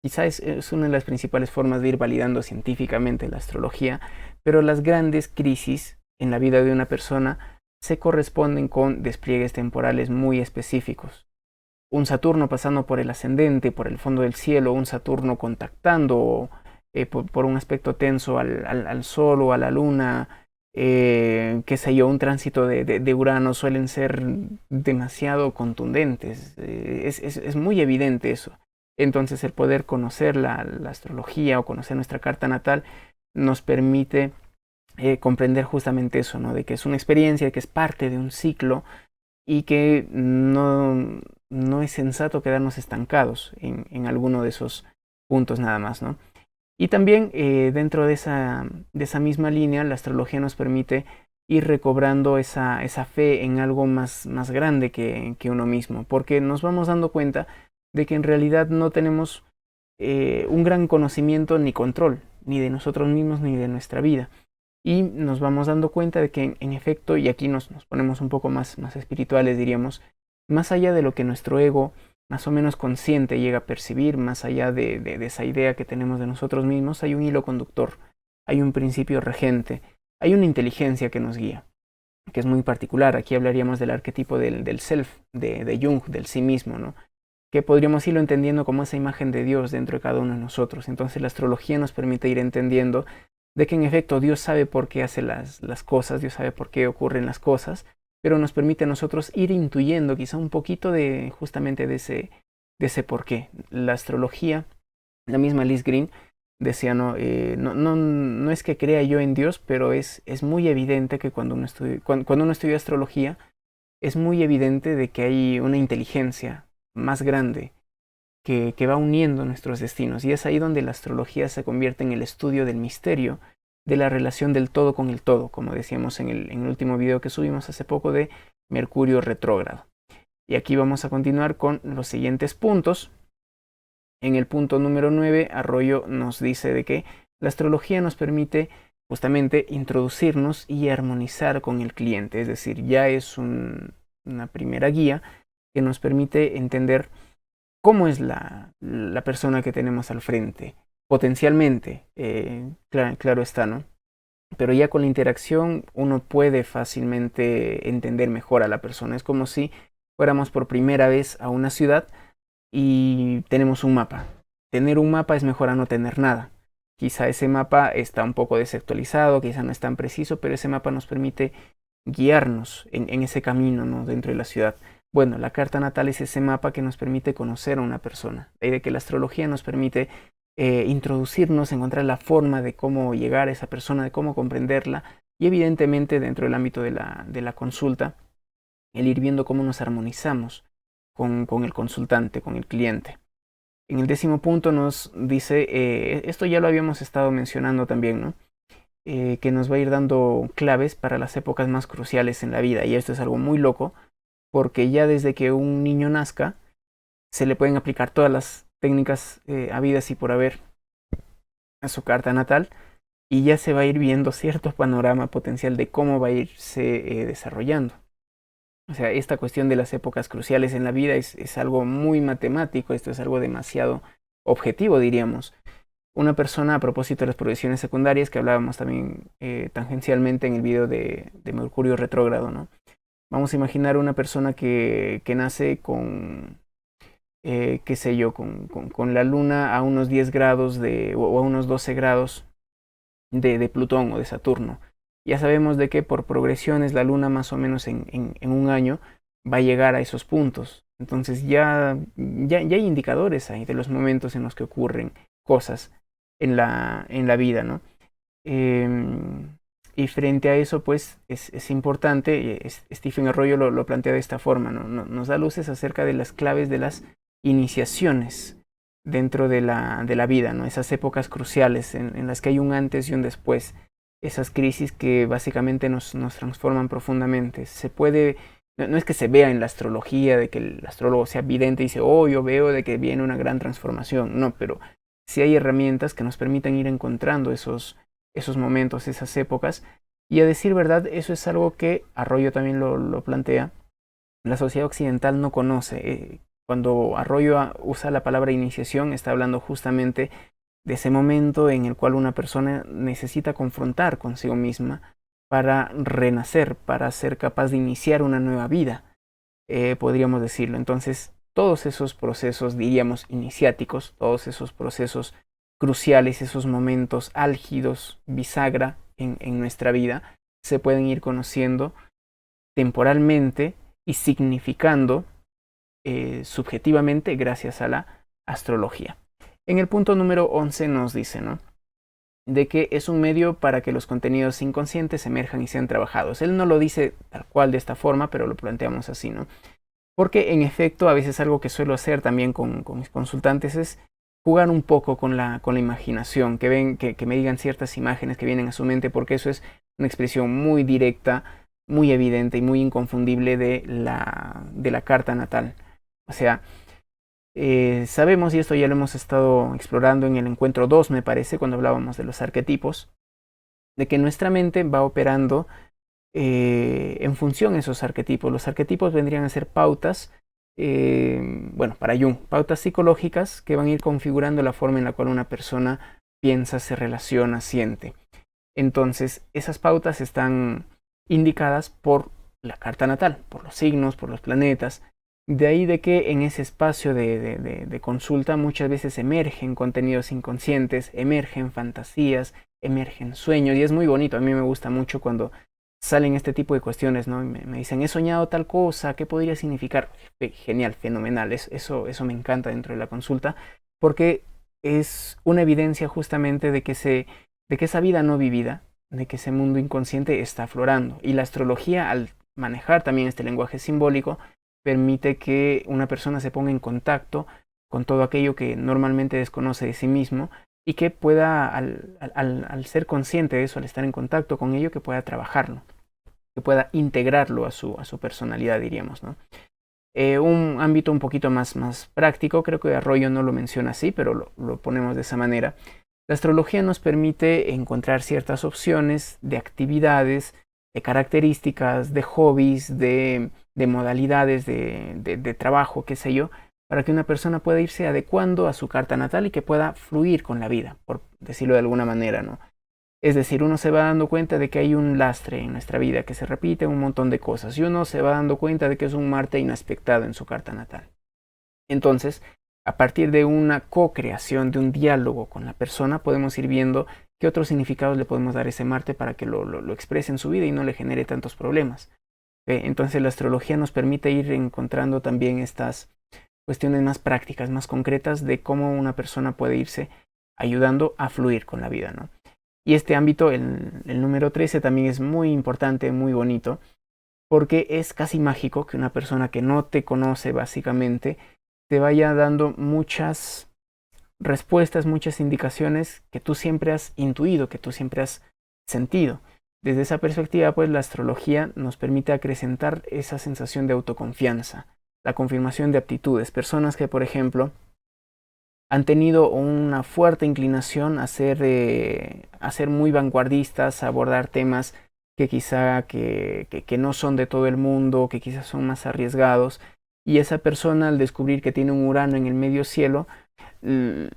quizás es una de las principales formas de ir validando científicamente la astrología, pero las grandes crisis en la vida de una persona se corresponden con despliegues temporales muy específicos. Un Saturno pasando por el ascendente, por el fondo del cielo, un Saturno contactando por un aspecto tenso al Sol o a la Luna, qué sé yo, un tránsito de Urano, suelen ser demasiado contundentes. Es muy evidente eso. Entonces el poder conocer la astrología o conocer nuestra carta natal nos permite comprender justamente eso, ¿no? De que es una experiencia, que es parte de un ciclo y que no es sensato quedarnos estancados en alguno de esos puntos nada más, ¿no? Y también dentro de esa misma línea, la astrología nos permite ir recobrando esa fe en algo más grande que uno mismo, porque nos vamos dando cuenta de que en realidad no tenemos un gran conocimiento ni control, ni de nosotros mismos ni de nuestra vida. Y nos vamos dando cuenta de que en efecto, y aquí nos ponemos un poco más espirituales, diríamos, más allá de lo que nuestro ego más o menos consciente llega a percibir, más allá de esa idea que tenemos de nosotros mismos, hay un hilo conductor, hay un principio regente, hay una inteligencia que nos guía, que es muy particular. Aquí hablaríamos del arquetipo del self, de Jung, del sí mismo, ¿no? Que podríamos irlo entendiendo como esa imagen de Dios dentro de cada uno de nosotros. Entonces la astrología nos permite ir entendiendo de que en efecto Dios sabe por qué hace las cosas, Dios sabe por qué ocurren las cosas, pero nos permite a nosotros ir intuyendo quizá un poquito de justamente de ese por qué. La astrología, la misma Liz Green decía, no es que crea yo en Dios, pero es muy evidente que cuando uno estudia astrología, es muy evidente de que hay una inteligencia más grande que va uniendo nuestros destinos. Y es ahí donde la astrología se convierte en el estudio del misterio de la relación del todo con el todo, como decíamos en el último video que subimos hace poco de Mercurio retrógrado. Y aquí vamos a continuar con los siguientes puntos. En el punto número 9, Arroyo nos dice de que la astrología nos permite justamente introducirnos y armonizar con el cliente, es decir, ya es una primera guía que nos permite entender cómo es la persona que tenemos al frente, potencialmente, claro está, ¿no? Pero ya con la interacción uno puede fácilmente entender mejor a la persona. Es como si fuéramos por primera vez a una ciudad y tenemos un mapa. Tener un mapa es mejor a no tener nada. Quizá ese mapa está un poco desactualizado, quizá no es tan preciso, pero ese mapa nos permite guiarnos en ese camino, ¿no? Dentro de la ciudad. Bueno, la carta natal es ese mapa que nos permite conocer a una persona. De ahí de que la astrología nos permite introducirnos, encontrar la forma de cómo llegar a esa persona, de cómo comprenderla y evidentemente dentro del ámbito de la consulta, el ir viendo cómo nos armonizamos con el consultante, con el cliente. En el 10º punto nos dice, esto ya lo habíamos estado mencionando también, ¿no? Que nos va a ir dando claves para las épocas más cruciales en la vida. Y esto es algo muy loco, porque ya desde que un niño nazca, se le pueden aplicar todas las técnicas habidas y por haber a su carta natal, y ya se va a ir viendo cierto panorama potencial de cómo va a irse desarrollando. O sea, esta cuestión de las épocas cruciales en la vida es algo muy matemático, esto es algo demasiado objetivo, diríamos. Una persona, a propósito de las progresiones secundarias, que hablábamos también tangencialmente en el video de Mercurio retrógrado, ¿no? Vamos a imaginar una persona que nace con, qué sé yo, con la luna a unos 10 grados o a unos 12 grados de Plutón o de Saturno. Ya sabemos de que por progresiones la luna más o menos en un año va a llegar a esos puntos. Entonces ya hay indicadores ahí de los momentos en los que ocurren cosas en la vida, ¿no? Y frente a eso, pues es importante, Stephen Arroyo lo plantea de esta forma, ¿no? Nos da luces acerca de las claves de las iniciaciones dentro de la vida, ¿no? Esas épocas cruciales en las que hay un antes y un después, esas crisis que básicamente nos transforman profundamente. No es que se vea en la astrología, de que el astrólogo sea vidente y dice, oh, yo veo de que viene una gran transformación, no, pero sí hay herramientas que nos permiten ir encontrando esos momentos, esas épocas, y a decir verdad, eso es algo que Arroyo también lo plantea, la sociedad occidental no conoce. Cuando Arroyo usa la palabra iniciación, está hablando justamente de ese momento en el cual una persona necesita confrontar consigo misma para renacer, para ser capaz de iniciar una nueva vida, podríamos decirlo. Entonces, todos esos procesos, diríamos, iniciáticos, todos esos procesos cruciales, esos momentos álgidos, bisagra en nuestra vida, se pueden ir conociendo temporalmente y significando subjetivamente gracias a la astrología. En el punto número 11 nos dice, ¿no?, de que es un medio para que los contenidos inconscientes emerjan y sean trabajados. Él no lo dice tal cual de esta forma, pero lo planteamos así, ¿no? Porque en efecto, a veces algo que suelo hacer también con mis consultantes es jugar un poco con la imaginación, que me digan ciertas imágenes que vienen a su mente, porque eso es una expresión muy directa, muy evidente y muy inconfundible de la carta natal. O sea, sabemos, y esto ya lo hemos estado explorando en el encuentro 2, me parece, cuando hablábamos de los arquetipos, de que nuestra mente va operando en función de esos arquetipos. Los arquetipos vendrían a ser pautas, para Jung, pautas psicológicas que van a ir configurando la forma en la cual una persona piensa, se relaciona, siente. Entonces, esas pautas están indicadas por la carta natal, por los signos, por los planetas. De ahí de que en ese espacio de consulta muchas veces emergen contenidos inconscientes, emergen fantasías, emergen sueños y es muy bonito. A mí me gusta mucho cuando salen este tipo de cuestiones, ¿no? Me dicen, he soñado tal cosa, ¿qué podría significar? Genial, fenomenal, eso me encanta dentro de la consulta, porque es una evidencia justamente de que esa vida no vivida, de que ese mundo inconsciente está aflorando. Y la astrología, al manejar también este lenguaje simbólico, permite que una persona se ponga en contacto con todo aquello que normalmente desconoce de sí mismo y que pueda, al ser consciente de eso, al estar en contacto con ello, que pueda trabajarlo, que pueda integrarlo a su personalidad, diríamos, ¿no? Un ámbito un poquito más práctico, creo que Arroyo no lo menciona así, pero lo ponemos de esa manera. La astrología nos permite encontrar ciertas opciones de actividades, de características, de hobbies, de modalidades de trabajo, qué sé yo, para que una persona pueda irse adecuando a su carta natal y que pueda fluir con la vida, por decirlo de alguna manera, ¿no? Es decir, uno se va dando cuenta de que hay un lastre en nuestra vida, que se repite un montón de cosas, y uno se va dando cuenta de que es un Marte inaspectado en su carta natal. Entonces, a partir de una co-creación, de un diálogo con la persona, podemos ir viendo qué otros significados le podemos dar a ese Marte para que lo exprese en su vida y no le genere tantos problemas. Entonces, la astrología nos permite ir encontrando también estas cuestiones más prácticas, más concretas de cómo una persona puede irse ayudando a fluir con la vida, ¿no? Y este ámbito, el número 13, también es muy importante, muy bonito, porque es casi mágico que una persona que no te conoce básicamente te vaya dando muchas respuestas, muchas indicaciones que tú siempre has intuido, que tú siempre has sentido. Desde esa perspectiva, pues la astrología nos permite acrecentar esa sensación de autoconfianza, la confirmación de aptitudes. Personas que, por ejemplo, han tenido una fuerte inclinación a ser muy vanguardistas, a abordar temas que quizá que no son de todo el mundo, que quizás son más arriesgados, y esa persona al descubrir que tiene un Urano en el medio cielo,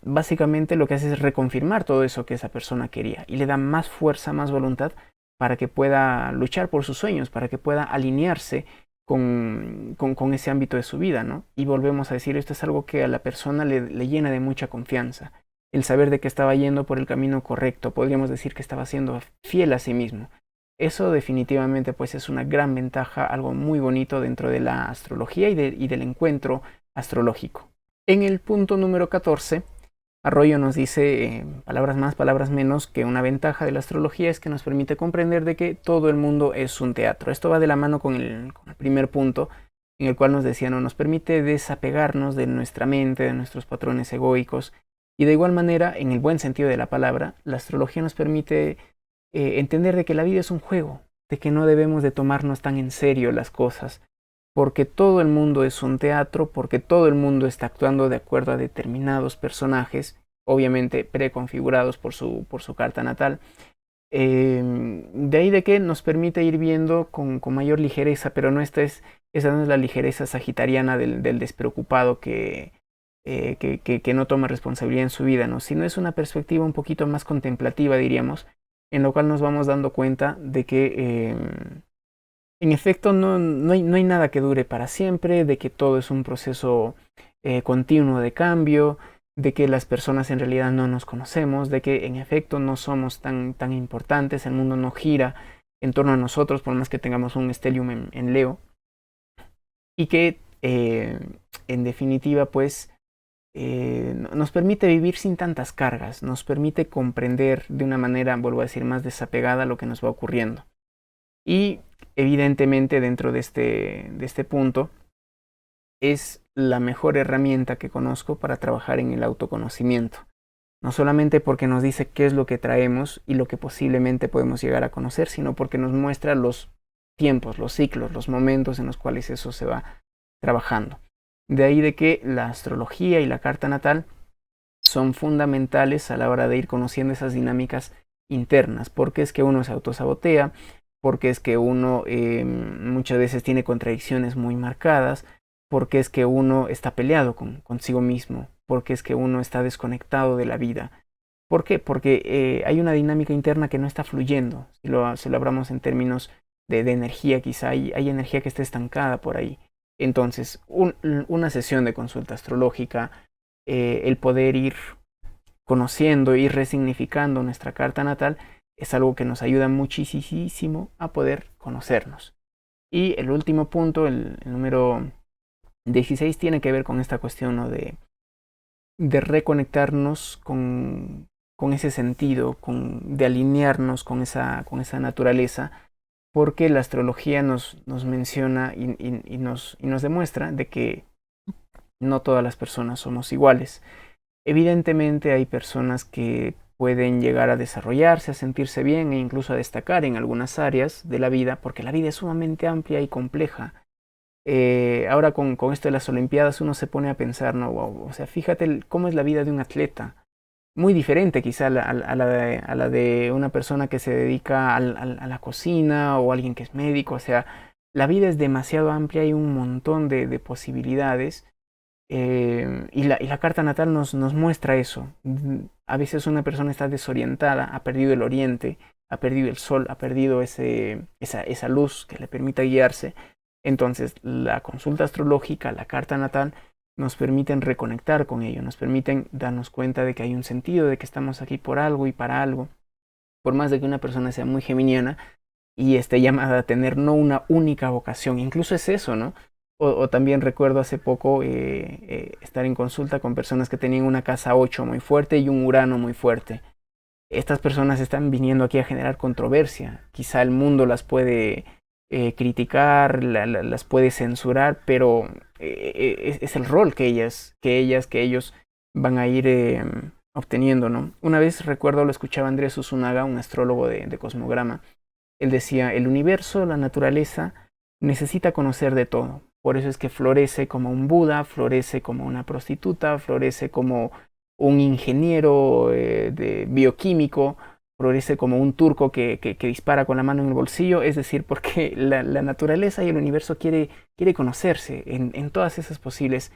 básicamente lo que hace es reconfirmar todo eso que esa persona quería y le da más fuerza, más voluntad para que pueda luchar por sus sueños, para que pueda alinearse con ese ámbito de su vida, ¿no? Y volvemos a decir, esto es algo que a la persona le llena de mucha confianza. El saber de que estaba yendo por el camino correcto, podríamos decir que estaba siendo fiel a sí mismo. Eso definitivamente pues es una gran ventaja, algo muy bonito dentro de la astrología y del encuentro astrológico. En el punto número 14, Arroyo nos dice, palabras más, palabras menos, que una ventaja de la astrología es que nos permite comprender de que todo el mundo es un teatro. Esto va de la mano con el primer punto, en el cual nos decía, no nos permite desapegarnos de nuestra mente, de nuestros patrones egoicos. Y de igual manera, en el buen sentido de la palabra, la astrología nos permite entender de que la vida es un juego, de que no debemos de tomarnos tan en serio las cosas, porque todo el mundo es un teatro, porque todo el mundo está actuando de acuerdo a determinados personajes, obviamente preconfigurados por su carta natal. De ahí de que nos permite ir viendo con mayor ligereza, pero esa no es la ligereza sagitariana del despreocupado que no toma responsabilidad en su vida, ¿no? Sino es una perspectiva un poquito más contemplativa, diríamos, en lo cual nos vamos dando cuenta de que en efecto no hay nada que dure para siempre, de que todo es un proceso continuo de cambio, de que las personas en realidad no nos conocemos, de que en efecto no somos tan importantes, el mundo no gira en torno a nosotros, por más que tengamos un stellium en Leo, y que en definitiva pues nos permite vivir sin tantas cargas, nos permite comprender de una manera, vuelvo a decir, más desapegada lo que nos va ocurriendo. Y evidentemente dentro de este punto es la mejor herramienta que conozco para trabajar en el autoconocimiento. No solamente porque nos dice qué es lo que traemos y lo que posiblemente podemos llegar a conocer, sino porque nos muestra los tiempos, los ciclos, los momentos en los cuales eso se va trabajando. De ahí de que la astrología y la carta natal son fundamentales a la hora de ir conociendo esas dinámicas internas, porque es que uno se autosabotea, porque es que uno muchas veces tiene contradicciones muy marcadas, porque es que uno está peleado consigo mismo, porque es que uno está desconectado de la vida. ¿Por qué? Porque hay una dinámica interna que no está fluyendo. Si lo hablamos en términos de energía, quizá hay energía que está estancada por ahí. Entonces, una sesión de consulta astrológica, el poder ir conociendo y resignificando nuestra carta natal es algo que nos ayuda muchísimo a poder conocernos. Y el último punto, el número 16, tiene que ver con esta cuestión, ¿no?, de reconectarnos con ese sentido, de alinearnos con esa naturaleza, porque la astrología nos menciona y nos demuestra de que no todas las personas somos iguales. Evidentemente hay personas que pueden llegar a desarrollarse, a sentirse bien e incluso a destacar en algunas áreas de la vida, porque la vida es sumamente amplia y compleja. Ahora con esto de las Olimpiadas uno se pone a pensar, ¿no? Wow, o sea, fíjate cómo es la vida de un atleta. Muy diferente quizá a la de una persona que se dedica a la cocina o alguien que es médico. O sea, la vida es demasiado amplia, hay un montón de posibilidades. Y la carta natal nos muestra eso. A veces una persona está desorientada, ha perdido el oriente, ha perdido el sol, ha perdido esa luz que le permita guiarse. Entonces la consulta astrológica, la carta natal, nos permiten reconectar con ello, nos permiten darnos cuenta de que hay un sentido, de que estamos aquí por algo y para algo. Por más de que una persona sea muy geminiana y esté llamada a tener no una única vocación, incluso es eso, ¿no? O también recuerdo hace poco estar en consulta con personas que tenían una casa 8 muy fuerte y un Urano muy fuerte. Estas personas están viniendo aquí a generar controversia. Quizá el mundo las puede criticar, las puede censurar, pero es el rol que ellos van a ir obteniendo, ¿no? Una vez recuerdo, lo escuchaba Andrés Usunaga, un astrólogo de Cosmograma. Él decía, el universo, la naturaleza, necesita conocer de todo. Por eso es que florece como un Buda, florece como una prostituta, florece como un ingeniero bioquímico, florece como un turco que dispara con la mano en el bolsillo. Es decir, porque la naturaleza y el universo quiere conocerse en todas esas posibles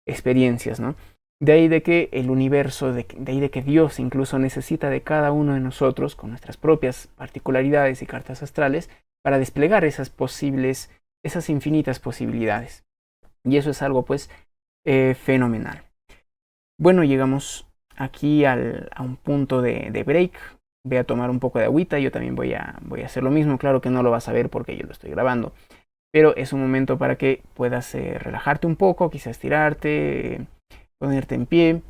experiencias, ¿no? De ahí de que el universo, de ahí de que Dios incluso necesita de cada uno de nosotros, con nuestras propias particularidades y cartas astrales, para desplegar esas infinitas posibilidades. Y eso es algo pues fenomenal. Bueno, llegamos aquí a un punto de break. Voy a tomar un poco de agüita, yo también voy a hacer lo mismo. Claro que no lo vas a ver porque yo lo estoy grabando, pero es un momento para que puedas relajarte un poco, quizás estirarte, ponerte en pie.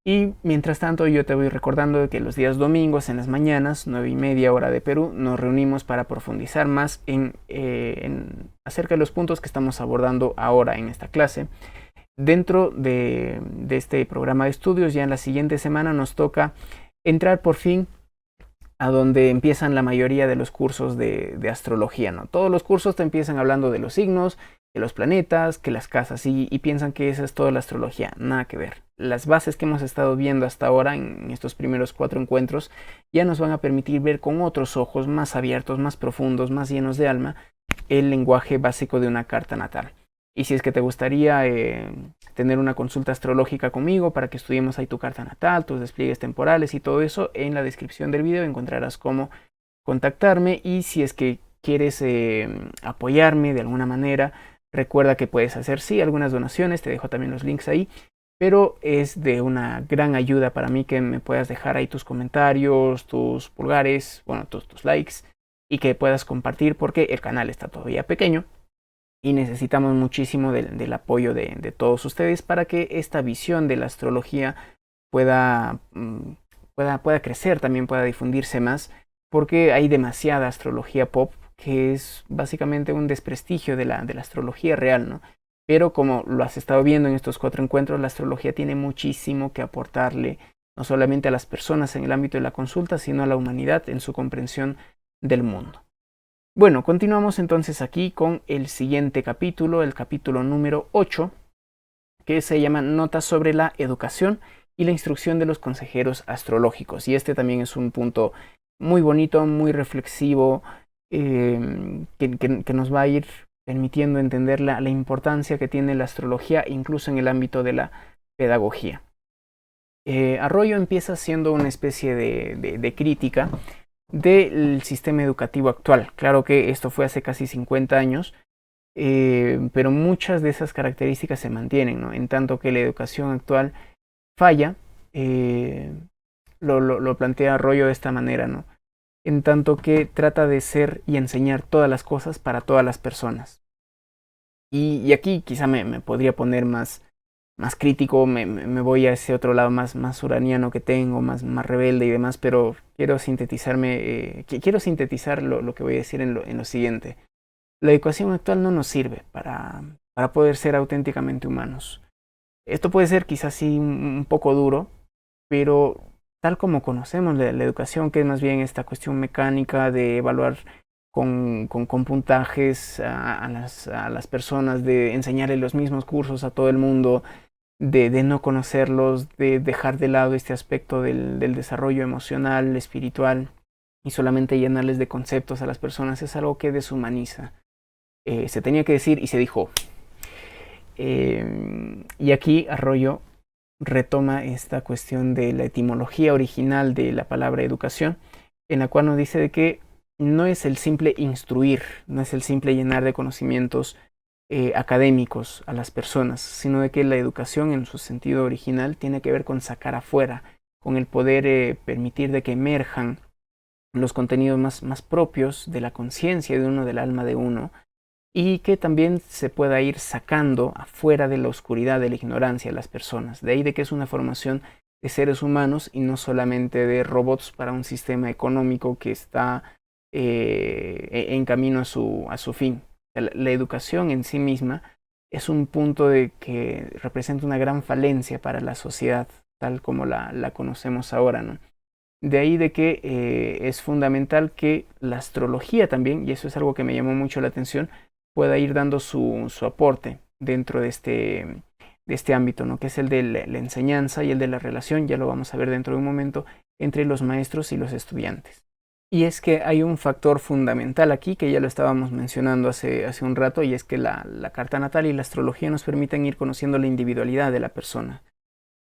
Y mientras tanto yo te voy recordando que los días domingos en las mañanas, 9:30 hora de Perú, nos reunimos para profundizar más acerca de los puntos que estamos abordando ahora en esta clase. Dentro de este programa de estudios, ya en la siguiente semana nos toca entrar por fin a donde empiezan la mayoría de los cursos de astrología, ¿no? Todos los cursos te empiezan hablando de los signos, de los planetas, que las casas, y piensan que esa es toda la astrología. Nada que ver. Las bases que hemos estado viendo hasta ahora en estos primeros 4 encuentros ya nos van a permitir ver con otros ojos más abiertos, más profundos, más llenos de alma, el lenguaje básico de una carta natal. Y si es que te gustaría tener una consulta astrológica conmigo para que estudiemos ahí tu carta natal, tus despliegues temporales y todo eso, en la descripción del video encontrarás cómo contactarme. Y si es que quieres apoyarme de alguna manera, recuerda que puedes hacer algunas donaciones, te dejo también los links ahí, pero es de una gran ayuda para mí que me puedas dejar ahí tus comentarios, tus pulgares, bueno, tus likes, y que puedas compartir porque el canal está todavía pequeño y necesitamos muchísimo del apoyo de todos ustedes para que esta visión de la astrología pueda crecer, también pueda difundirse más, porque hay demasiada astrología pop que es básicamente un desprestigio de la astrología real, ¿no? Pero como lo has estado viendo en estos 4 encuentros, la astrología tiene muchísimo que aportarle, no solamente a las personas en el ámbito de la consulta, sino a la humanidad en su comprensión del mundo. Bueno, continuamos entonces aquí con el siguiente capítulo, el capítulo número 8, que se llama Notas sobre la educación y la instrucción de los consejeros astrológicos. Y este también es un punto muy bonito, muy reflexivo, que nos va a ir permitiendo entender la importancia que tiene la astrología incluso en el ámbito de la pedagogía. Arroyo empieza siendo una especie de crítica del sistema educativo actual. Claro que esto fue hace casi 50 años, pero muchas de esas características se mantienen, ¿no? En tanto que la educación actual falla, lo plantea Arroyo de esta manera, ¿no? En tanto que trata de ser y enseñar todas las cosas para todas las personas. Y aquí quizá me podría poner más crítico, me voy a ese otro lado más uraniano que tengo, más rebelde y demás, pero quiero quiero sintetizar lo que voy a decir en lo siguiente. La educación actual no nos sirve para poder ser auténticamente humanos. Esto puede ser quizás sí un poco duro, pero tal como conocemos la educación, que es más bien esta cuestión mecánica de evaluar con puntajes a las personas, de enseñarle los mismos cursos a todo el mundo, de no conocerlos, de dejar de lado este aspecto del desarrollo emocional, espiritual, y solamente llenarles de conceptos a las personas, es algo que deshumaniza. Se tenía que decir y se dijo. Y aquí Arroyo retoma esta cuestión de la etimología original de la palabra educación, en la cual nos dice de que no es el simple instruir, no es el simple llenar de conocimientos académicos a las personas, sino de que la educación en su sentido original tiene que ver con sacar afuera, con el poder permitir de que emerjan los contenidos más propios de la conciencia de uno, del alma de uno, y que también se pueda ir sacando afuera de la oscuridad, de la ignorancia de las personas. De ahí de que es una formación de seres humanos y no solamente de robots para un sistema económico que está en camino a su fin. La educación en sí misma es un punto de que representa una gran falencia para la sociedad tal como la conocemos ahora, ¿no? De ahí de que es fundamental que la astrología también, y eso es algo que me llamó mucho la atención, pueda ir dando su aporte dentro de este ámbito, ¿no? Que es el de la enseñanza y el de la relación, ya lo vamos a ver dentro de un momento, entre los maestros y los estudiantes. Y es que hay un factor fundamental aquí, que ya lo estábamos mencionando hace un rato, y es que la carta natal y la astrología nos permiten ir conociendo la individualidad de la persona.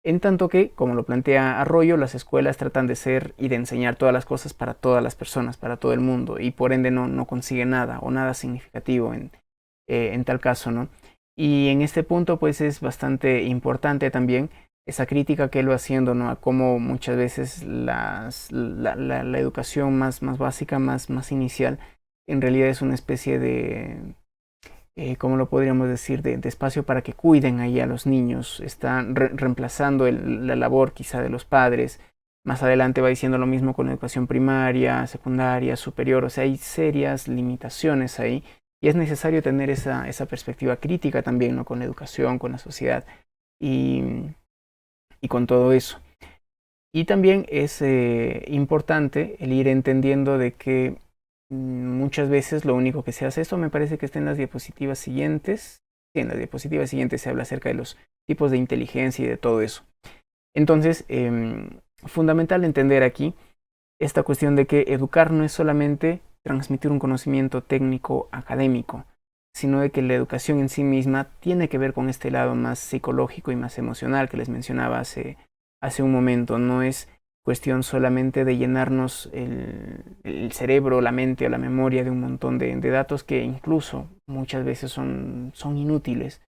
En tanto que, como lo plantea Arroyo, las escuelas tratan de ser y de enseñar todas las cosas para todas las personas, para todo el mundo, y por ende no consigue nada o nada significativo en tal caso, ¿no? Y en este punto, pues es bastante importante también esa crítica que él va haciendo, ¿no? A cómo muchas veces la educación más básica, más inicial, en realidad es una especie de ¿cómo lo podríamos decir?, de espacio para que cuiden ahí a los niños. Están reemplazando la labor quizá de los padres. Más adelante va diciendo lo mismo con la educación primaria, secundaria, superior. O sea, hay serias limitaciones ahí. Y es necesario tener esa perspectiva crítica también, ¿no? Con la educación, con la sociedad y, y con todo eso. Y también es importante el ir entendiendo de que muchas veces lo único que se hace, esto me parece que está en las diapositivas siguientes. Sí, en las diapositivas siguientes se habla acerca de los tipos de inteligencia y de todo eso. Entonces, fundamental entender aquí esta cuestión de que educar no es solamente transmitir un conocimiento técnico académico, sino de que la educación en sí misma tiene que ver con este lado más psicológico y más emocional que les mencionaba hace un momento. No es cuestión solamente de llenarnos el cerebro, la mente o la memoria de un montón de datos que incluso muchas veces son inútiles.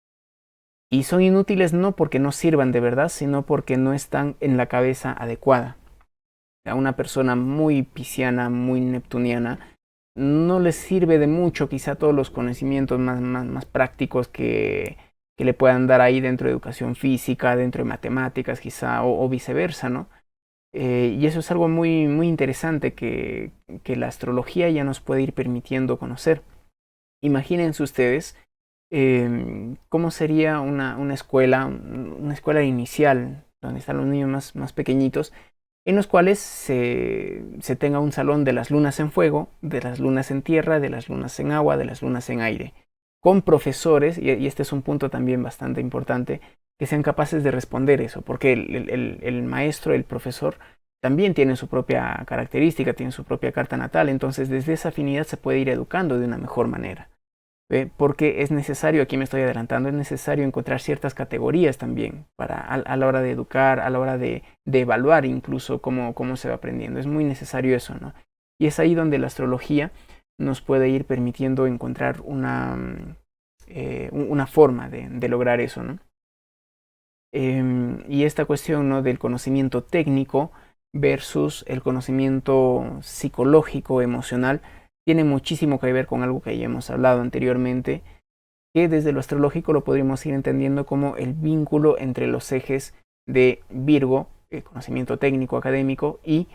Y son inútiles no porque no sirvan de verdad, sino porque no están en la cabeza adecuada. A una persona muy pisciana, muy neptuniana, no les sirve de mucho quizá todos los conocimientos más prácticos que le puedan dar ahí dentro de educación física, dentro de matemáticas quizá, o viceversa, ¿no? Y eso es algo muy interesante que la astrología ya nos puede ir permitiendo conocer. Imagínense ustedes cómo sería una escuela inicial, donde están los niños más pequeñitos, en los cuales se tenga un salón de las lunas en fuego, de las lunas en tierra, de las lunas en agua, de las lunas en aire, con profesores, y este es un punto también bastante importante, que sean capaces de responder eso, porque el maestro, el profesor, también tiene su propia característica, tiene su propia carta natal, entonces desde esa afinidad se puede ir educando de una mejor manera. Porque es necesario, aquí me estoy adelantando, es necesario encontrar ciertas categorías también a la hora de educar, a la hora de evaluar incluso cómo se va aprendiendo. Es muy necesario eso, ¿no? Y es ahí donde la astrología nos puede ir permitiendo encontrar una forma de lograr eso, ¿no? Y esta cuestión, ¿no?, del conocimiento técnico versus el conocimiento psicológico, emocional, tiene muchísimo que ver con algo que ya hemos hablado anteriormente, que desde lo astrológico lo podríamos ir entendiendo como el vínculo entre los ejes de Virgo, conocimiento técnico académico, y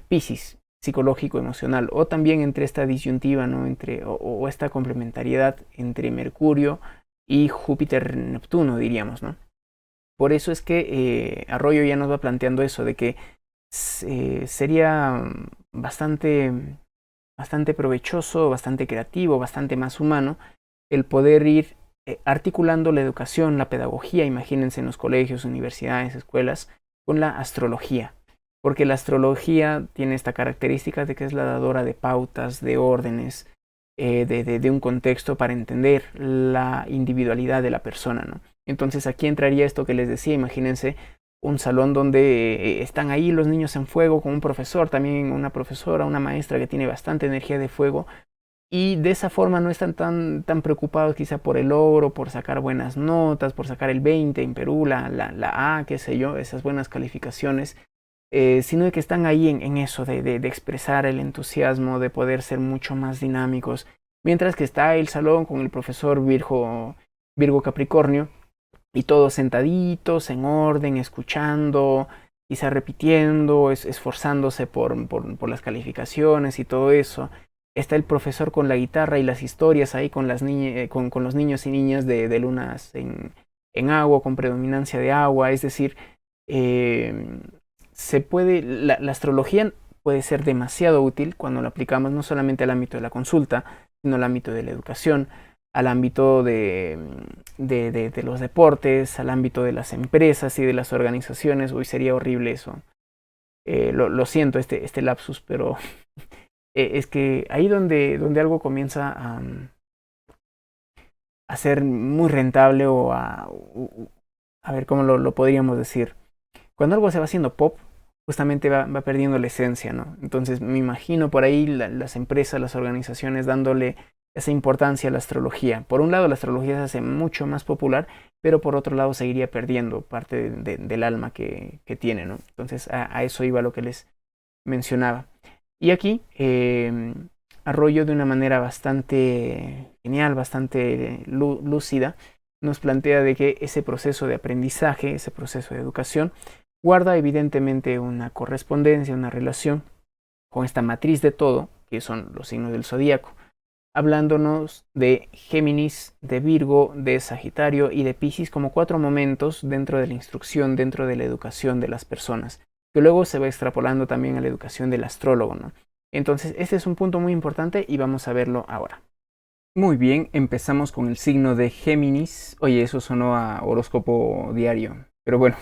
Piscis, psicológico emocional, o también entre esta disyuntiva, ¿no? o esta complementariedad entre Mercurio y Júpiter-Neptuno, diríamos, ¿no? Por eso es que Arroyo ya nos va planteando eso, de que sería bastante provechoso, bastante creativo, bastante más humano el poder ir articulando la educación, la pedagogía, imagínense en los colegios, universidades, escuelas, con la astrología. Porque la astrología tiene esta característica de que es la dadora de pautas, de órdenes, de un contexto para entender la individualidad de la persona, ¿no? Entonces aquí entraría esto que les decía, imagínense un salón donde están ahí los niños en fuego con un profesor, también una profesora, una maestra que tiene bastante energía de fuego, y de esa forma no están tan preocupados quizá por el logro, por sacar buenas notas, por sacar el 20 en Perú, la A, qué sé yo, esas buenas calificaciones, sino de que están ahí en eso de expresar el entusiasmo, de poder ser mucho más dinámicos, mientras que está el salón con el profesor Virgo Capricornio, y todos sentaditos, en orden, escuchando, quizá repitiendo, esforzándose por las calificaciones y todo eso. Está el profesor con la guitarra y las historias ahí con los niños y niñas de lunas en agua, con predominancia de agua. Es decir, la astrología puede ser demasiado útil cuando lo aplicamos no solamente al ámbito de la consulta, sino al ámbito de la educación, al ámbito de los deportes, al ámbito de las empresas y de las organizaciones. Uy, sería horrible eso. Lo siento, este lapsus, pero es que ahí donde algo comienza a ser muy rentable o a ver cómo lo podríamos decir. Cuando algo se va haciendo pop, justamente va perdiendo la esencia, ¿no? Entonces me imagino por ahí las empresas, las organizaciones dándole esa importancia a la astrología. Por un lado, la astrología se hace mucho más popular, pero por otro lado seguiría perdiendo parte del alma que tiene, ¿no? Entonces a eso iba lo que les mencionaba. Y aquí Arroyo, de una manera bastante genial, bastante lúcida, nos plantea de que ese proceso de aprendizaje, ese proceso de educación, guarda evidentemente una correspondencia, una relación con esta matriz de todo, que son los signos del zodíaco, hablándonos de Géminis, de Virgo, de Sagitario y de Piscis como 4 momentos dentro de la instrucción, dentro de la educación de las personas, que luego se va extrapolando también a la educación del astrólogo, ¿no? Entonces, este es un punto muy importante y vamos a verlo ahora. Muy bien, empezamos con el signo de Géminis. Oye, eso sonó a horóscopo diario, pero bueno,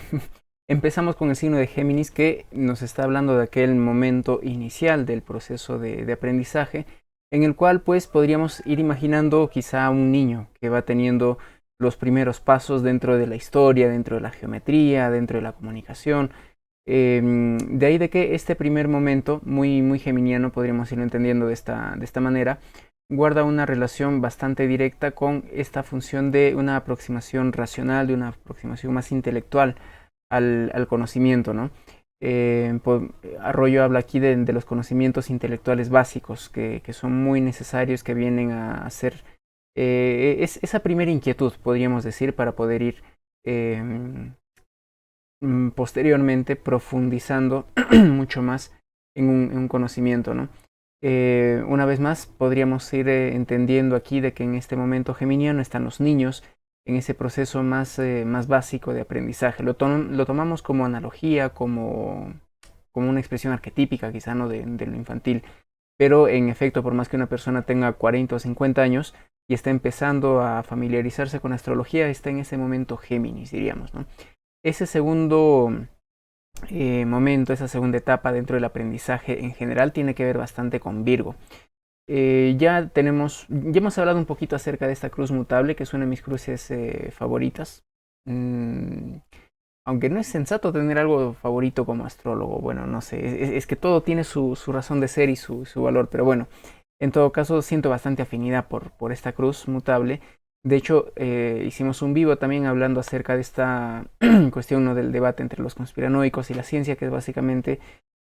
empezamos con el signo de Géminis, que nos está hablando de aquel momento inicial del proceso de aprendizaje, en el cual pues podríamos ir imaginando quizá a un niño que va teniendo los primeros pasos dentro de la historia, dentro de la geometría, dentro de la comunicación. De ahí de que este primer momento, muy geminiano, podríamos irlo entendiendo de esta manera, guarda una relación bastante directa con esta función de una aproximación racional, de una aproximación más intelectual al conocimiento, ¿no? Arroyo habla aquí de los conocimientos intelectuales básicos que son muy necesarios, que vienen a ser esa primera inquietud, podríamos decir, para poder ir posteriormente profundizando mucho más en un conocimiento, ¿no? Una vez más, podríamos ir entendiendo aquí de que en este momento geminiano están los niños en ese proceso más básico de aprendizaje. Lo tomamos como analogía, como una expresión arquetípica, quizá no de lo infantil, pero en efecto, por más que una persona tenga 40 o 50 años y está empezando a familiarizarse con astrología, está en ese momento Géminis, diríamos, ¿no? Ese segundo momento, esa segunda etapa dentro del aprendizaje en general tiene que ver bastante con Virgo. Ya hemos hablado un poquito acerca de esta cruz mutable, que es una de mis cruces favoritas. Aunque no es sensato tener algo favorito como astrólogo, bueno, no sé, es que todo tiene su razón de ser y su valor, pero bueno, en todo caso siento bastante afinidad por esta cruz mutable, De hecho, hicimos un vivo también hablando acerca de esta cuestión, ¿no?, del debate entre los conspiranoicos y la ciencia, que es básicamente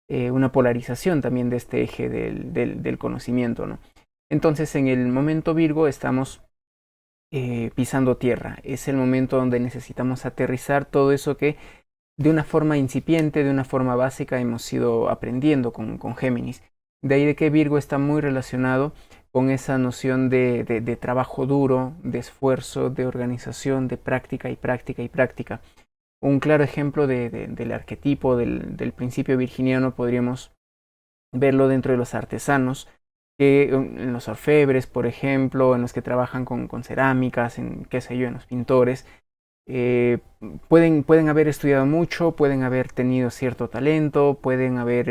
una polarización también de este eje del conocimiento, ¿no? Entonces, en el momento Virgo estamos pisando tierra. Es el momento donde necesitamos aterrizar todo eso que de una forma incipiente, de una forma básica, hemos ido aprendiendo con Géminis. De ahí de que Virgo está muy relacionado con esa noción de trabajo duro, de esfuerzo, de organización, de práctica y práctica y práctica. Un claro ejemplo del arquetipo del principio virginiano podríamos verlo dentro de los artesanos, que en los orfebres, por ejemplo, en los que trabajan con cerámicas, en qué sé yo, en los pintores, eh, pueden haber estudiado mucho, pueden haber tenido cierto talento, pueden haber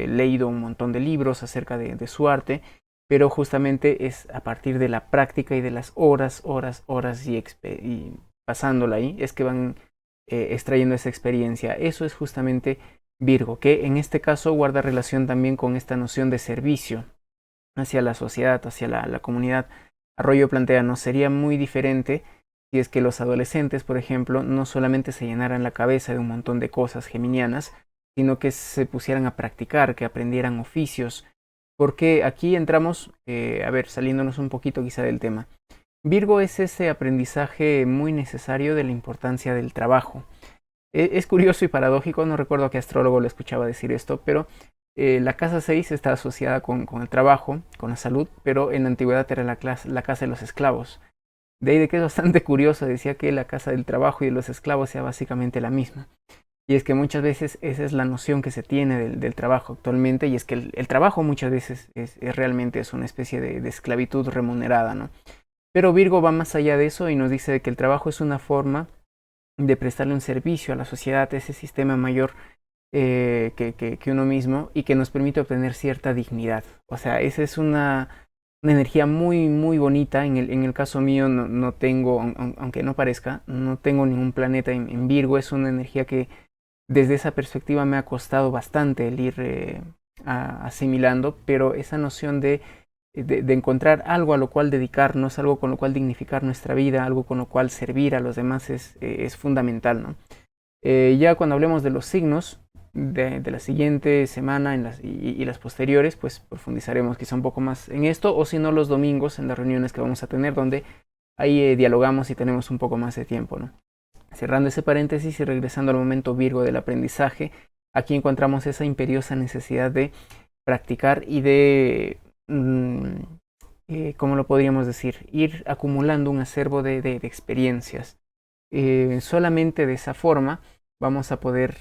leído un montón de libros acerca de su arte, pero justamente es a partir de la práctica y de las horas, horas, horas y pasándola ahí, es que van extrayendo esa experiencia. Eso es justamente Virgo, que en este caso guarda relación también con esta noción de servicio hacia la sociedad, hacia la comunidad. Arroyo plantea, no sería muy diferente si es que los adolescentes, por ejemplo, no solamente se llenaran la cabeza de un montón de cosas geminianas, sino que se pusieran a practicar, que aprendieran oficios, porque aquí entramos, a ver, saliéndonos un poquito quizá del tema. Virgo es ese aprendizaje muy necesario de la importancia del trabajo. Es curioso y paradójico, no recuerdo a qué astrólogo le escuchaba decir esto, pero la casa 6 está asociada con el trabajo, con la salud, pero en la antigüedad era la casa de los esclavos. De ahí de que es bastante curioso, decía que la casa del trabajo y de los esclavos sea básicamente la misma. Y es que muchas veces esa es la noción que se tiene del trabajo actualmente, y es que el trabajo muchas veces realmente es una especie de esclavitud remunerada, ¿no? Pero Virgo va más allá de eso y nos dice que el trabajo es una forma de prestarle un servicio a la sociedad, ese sistema mayor que uno mismo, y que nos permite obtener cierta dignidad. O sea, esa es una energía muy, muy bonita. En el caso mío no tengo, aunque no parezca, no tengo ningún planeta en Virgo. Es una energía que desde esa perspectiva me ha costado bastante el ir asimilando, pero esa noción de encontrar algo a lo cual dedicarnos, algo con lo cual dignificar nuestra vida, algo con lo cual servir a los demás es fundamental, ¿no? Ya cuando hablemos de los signos de la siguiente semana y las posteriores, pues profundizaremos quizá un poco más en esto, o si no los domingos en las reuniones que vamos a tener, donde ahí dialogamos y tenemos un poco más de tiempo, ¿no? Cerrando ese paréntesis y regresando al momento Virgo del aprendizaje, aquí encontramos esa imperiosa necesidad de practicar y de, ¿cómo lo podríamos decir? Ir acumulando un acervo de experiencias. Solamente de esa forma vamos a poder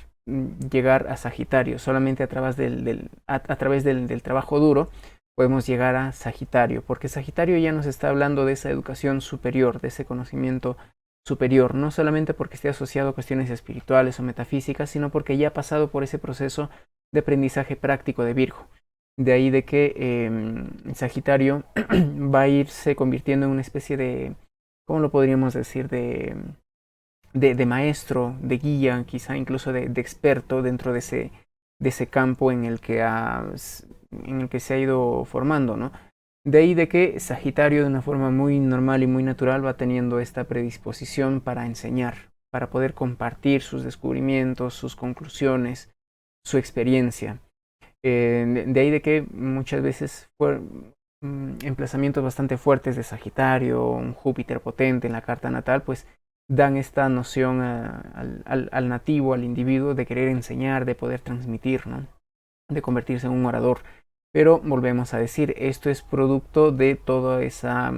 llegar a Sagitario. Solamente a través del trabajo duro podemos llegar a Sagitario, porque Sagitario ya nos está hablando de esa educación superior, de ese conocimiento superior, no solamente porque esté asociado a cuestiones espirituales o metafísicas, sino porque ya ha pasado por ese proceso de aprendizaje práctico de Virgo. De ahí de que Sagitario va a irse convirtiendo en una especie de, ¿cómo lo podríamos decir? De maestro, de guía, quizá incluso de experto dentro de ese campo en el que se ha ido formando, ¿no? De ahí de que Sagitario, de una forma muy normal y muy natural, va teniendo esta predisposición para enseñar, para poder compartir sus descubrimientos, sus conclusiones, su experiencia. De ahí de que muchas veces emplazamientos bastante fuertes de Sagitario, un Júpiter potente en la carta natal, pues dan esta noción al nativo, al individuo, de querer enseñar, de poder transmitir, ¿no? De convertirse en un orador. Pero volvemos a decir, esto es producto de toda esa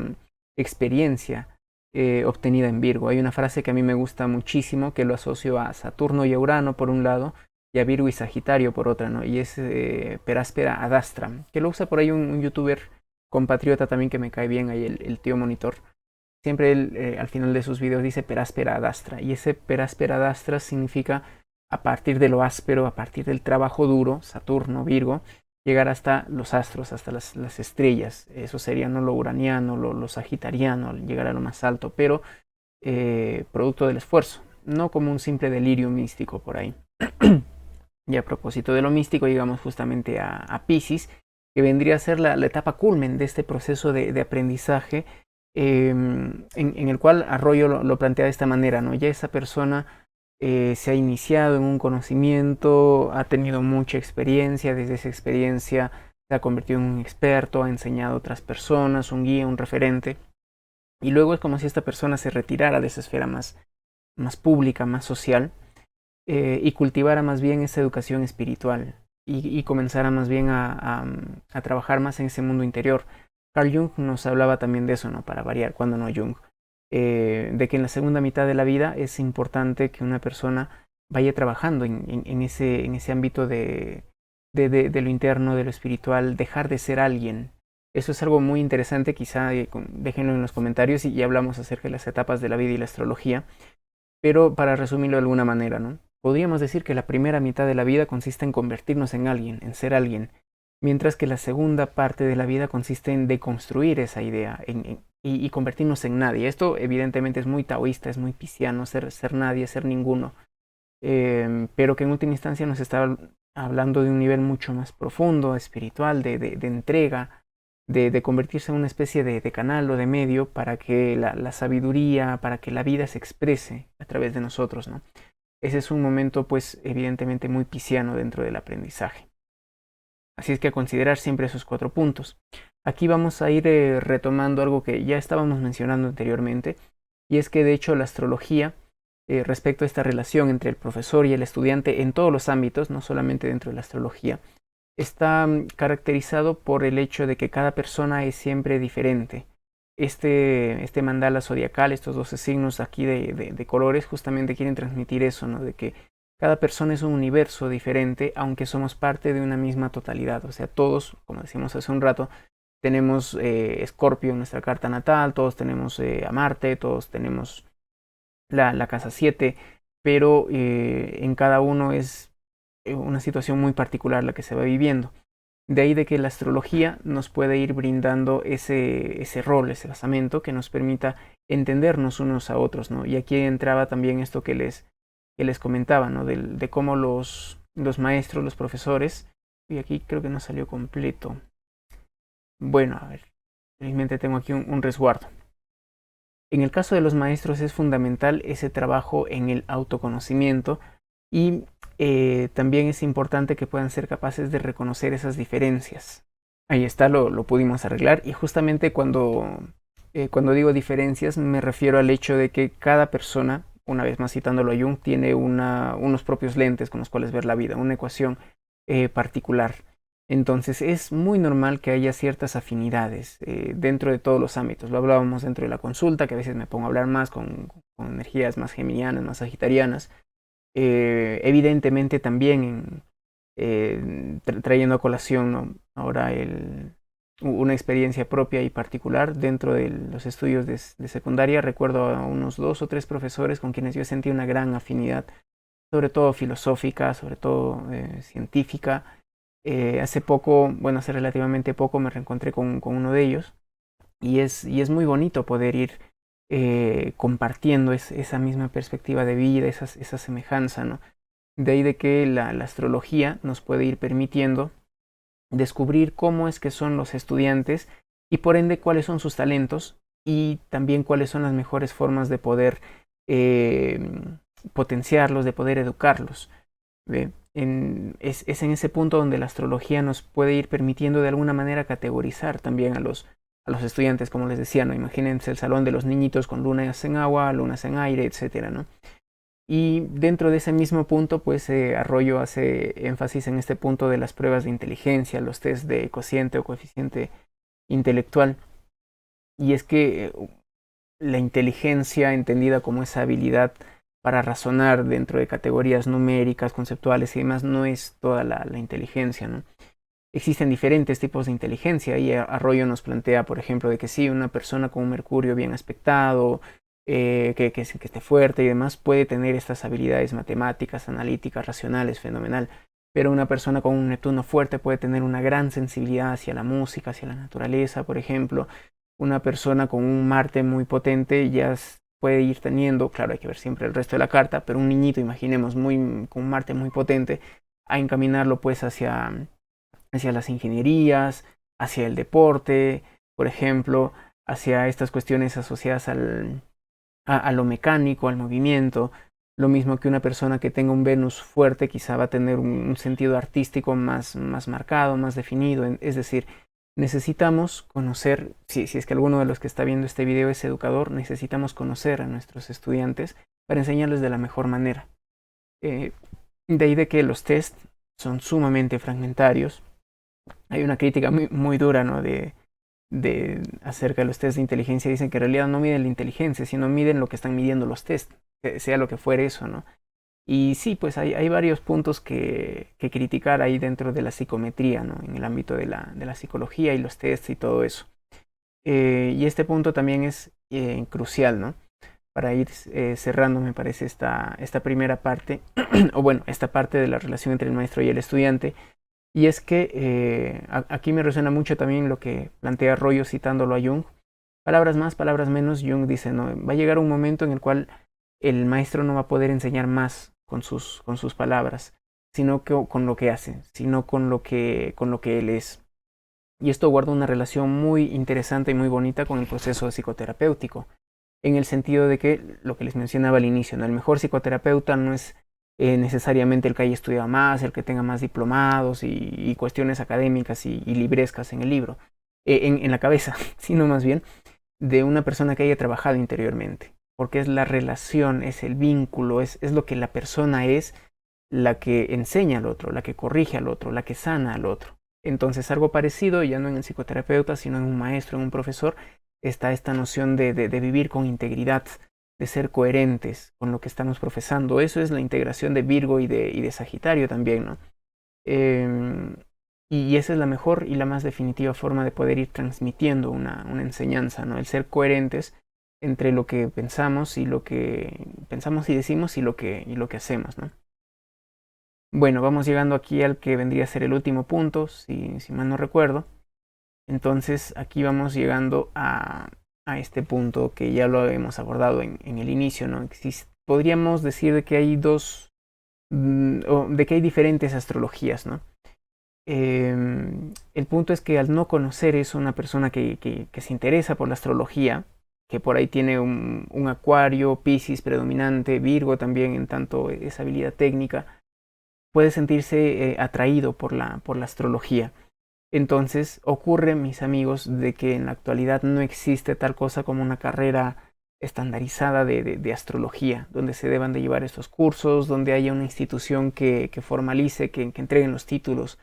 experiencia obtenida en Virgo. Hay una frase que a mí me gusta muchísimo, que lo asocio a Saturno y a Urano por un lado, y a Virgo y Sagitario por otra, ¿no? Y es Peráspera Adastra, que lo usa por ahí un youtuber compatriota también que me cae bien, ahí el tío Monitor. Siempre él al final de sus videos dice Peráspera Adastra, y ese Peráspera Adastra significa a partir de lo áspero, a partir del trabajo duro, Saturno, Virgo, llegar hasta los astros, hasta las estrellas. Eso sería no lo uraniano, lo sagitariano, llegar a lo más alto, pero producto del esfuerzo, no como un simple delirio místico por ahí. Y a propósito de lo místico, llegamos justamente a Piscis, que vendría a ser la etapa culmen de este proceso de aprendizaje, en el cual Arroyo lo plantea de esta manera, ¿no? Ya esa persona se ha iniciado en un conocimiento, ha tenido mucha experiencia, desde esa experiencia se ha convertido en un experto, ha enseñado a otras personas, un guía, un referente, y luego es como si esta persona se retirara de esa esfera más pública, más social, y cultivara más bien esa educación espiritual y comenzara más bien a trabajar más en ese mundo interior. Carl Jung nos hablaba también de eso, ¿no? Para variar, cuando no Jung, de que en la segunda mitad de la vida es importante que una persona vaya trabajando en ese ámbito de lo interno, de lo espiritual, dejar de ser alguien. Eso es algo muy interesante, quizá déjenlo en los comentarios y hablamos acerca de las etapas de la vida y la astrología, pero para resumirlo de alguna manera, ¿no? Podríamos decir que la primera mitad de la vida consiste en convertirnos en alguien, en ser alguien, mientras que la segunda parte de la vida consiste en deconstruir esa idea y convertirnos en nadie. Esto evidentemente es muy taoísta, es muy pisciano, ser nadie, ser ninguno, pero que en última instancia nos está hablando de un nivel mucho más profundo, espiritual, de entrega, de convertirse en una especie de canal o de medio para que la sabiduría, para que la vida se exprese a través de nosotros, ¿no? Ese es un momento, pues, evidentemente muy pisciano dentro del aprendizaje. Así es que a considerar siempre esos 4 puntos. Aquí vamos a ir retomando algo que ya estábamos mencionando anteriormente, y es que de hecho la astrología, respecto a esta relación entre el profesor y el estudiante en todos los ámbitos, no solamente dentro de la astrología, está caracterizado por el hecho de que cada persona es siempre diferente. Este mandala zodiacal, estos 12 signos aquí de colores, justamente quieren transmitir eso, ¿no? De que cada persona es un universo diferente, aunque somos parte de una misma totalidad. O sea, todos, como decíamos hace un rato, tenemos Escorpio en nuestra carta natal, todos tenemos a Marte, todos tenemos la casa 7, pero en cada uno es una situación muy particular la que se va viviendo. De ahí de que la astrología nos puede ir brindando ese rol, ese basamento que nos permita entendernos unos a otros, ¿no? Y aquí entraba también esto que les comentaba, ¿no? De cómo los maestros, los profesores, y aquí creo que no salió completo. Bueno, a ver, felizmente tengo aquí un resguardo. En el caso de los maestros es fundamental ese trabajo en el autoconocimiento y también es importante que puedan ser capaces de reconocer esas diferencias. Ahí está, lo pudimos arreglar y justamente cuando digo diferencias me refiero al hecho de que cada persona, una vez más citándolo a Jung, tiene unos propios lentes con los cuales ver la vida, una ecuación particular. Entonces es muy normal que haya ciertas afinidades dentro de todos los ámbitos. Lo hablábamos dentro de la consulta, que a veces me pongo a hablar más con energías más geminianas, más sagitarianas. Evidentemente también trayendo a colación, ¿no? Ahora una experiencia propia y particular dentro de los estudios de secundaria. Recuerdo a unos 2 o 3 profesores con quienes yo sentí una gran afinidad, sobre todo filosófica, sobre todo científica. Hace poco, bueno, hace relativamente poco me reencontré con uno de ellos y es muy bonito poder ir compartiendo esa misma perspectiva de vida, esa semejanza, ¿no? De ahí de que la astrología nos puede ir permitiendo descubrir cómo es que son los estudiantes y por ende cuáles son sus talentos y también cuáles son las mejores formas de poder potenciarlos, de poder educarlos. ¿Ve? Es en ese punto donde la astrología nos puede ir permitiendo de alguna manera categorizar también a los estudiantes, como les decía, ¿no? Imagínense el salón de los niñitos con lunas en agua, lunas en aire, etcétera, ¿no? Y dentro de ese mismo punto, pues Arroyo hace énfasis en este punto de las pruebas de inteligencia, los test de cociente o coeficiente intelectual. Y es que la inteligencia, entendida como esa habilidad para razonar dentro de categorías numéricas, conceptuales y demás, no es toda la inteligencia, ¿no? Existen diferentes tipos de inteligencia y Arroyo nos plantea, por ejemplo, de que sí, una persona con un Mercurio bien aspectado, que esté fuerte y demás, puede tener estas habilidades matemáticas, analíticas, racionales, fenomenal. Pero una persona con un Neptuno fuerte puede tener una gran sensibilidad hacia la música, hacia la naturaleza, por ejemplo. Una persona con un Marte muy potente ya puede ir teniendo, claro, hay que ver siempre el resto de la carta, pero un niñito, imaginemos, con un Marte muy potente, a encaminarlo pues hacia las ingenierías, hacia el deporte, por ejemplo, hacia estas cuestiones asociadas a lo mecánico, al movimiento. Lo mismo que una persona que tenga un Venus fuerte quizá va a tener un sentido artístico más marcado, más definido. Es decir, necesitamos conocer, si es que alguno de los que está viendo este video es educador, necesitamos conocer a nuestros estudiantes para enseñarles de la mejor manera. De ahí de que los test son sumamente fragmentarios. Hay una crítica muy dura, ¿no? Acerca de los test de inteligencia. Dicen que en realidad no miden la inteligencia, sino miden lo que están midiendo los test, sea lo que fuere eso, ¿no? Y sí, pues hay varios puntos que criticar ahí dentro de la psicometría, ¿no? En el ámbito de la psicología y los tests y todo eso. Y este punto también es crucial, ¿no? Para ir cerrando, me parece, esta primera parte, o bueno, esta parte de la relación entre el maestro y el estudiante. Y es que aquí me resuena mucho también lo que plantea Arroyo citándolo a Jung. Palabras más, palabras menos. Jung dice, no, va a llegar un momento en el cual el maestro no va a poder enseñar más con sus palabras, sino que con lo que hace, sino con lo que él es. Y esto guarda una relación muy interesante y muy bonita con el proceso psicoterapéutico, en el sentido de que, lo que les mencionaba al inicio, ¿no? El mejor psicoterapeuta no es necesariamente el que haya estudiado más, el que tenga más diplomados y cuestiones académicas y librescas en el libro, en la cabeza, sino más bien de una persona que haya trabajado interiormente, porque es la relación, es el vínculo, es lo que la persona es, la que enseña al otro, la que corrige al otro, la que sana al otro. Entonces algo parecido, ya no en el psicoterapeuta, sino en un maestro, en un profesor, está esta noción de vivir con integridad, de ser coherentes con lo que estamos profesando. Eso es la integración de Virgo y de Sagitario también, ¿no? Y esa es la mejor y la más definitiva forma de poder ir transmitiendo una enseñanza, ¿no? El ser coherentes entre lo que pensamos y lo que pensamos y decimos y lo que hacemos, ¿no? Bueno, vamos llegando aquí al que vendría a ser el último punto, si mal no recuerdo. Entonces aquí vamos llegando a este punto que ya lo hemos abordado en el inicio, ¿no? Podríamos decir de que hay de que hay diferentes astrologías, ¿no? El punto es que al no conocer eso, una persona que se interesa por la astrología, que por ahí tiene un Acuario, Piscis predominante, Virgo también en tanto esa habilidad técnica, puede sentirse atraído por la astrología. Entonces ocurre, mis amigos, de que en la actualidad no existe tal cosa como una carrera estandarizada de astrología, donde se deban de llevar estos cursos, donde haya una institución que formalice, que entreguen los títulos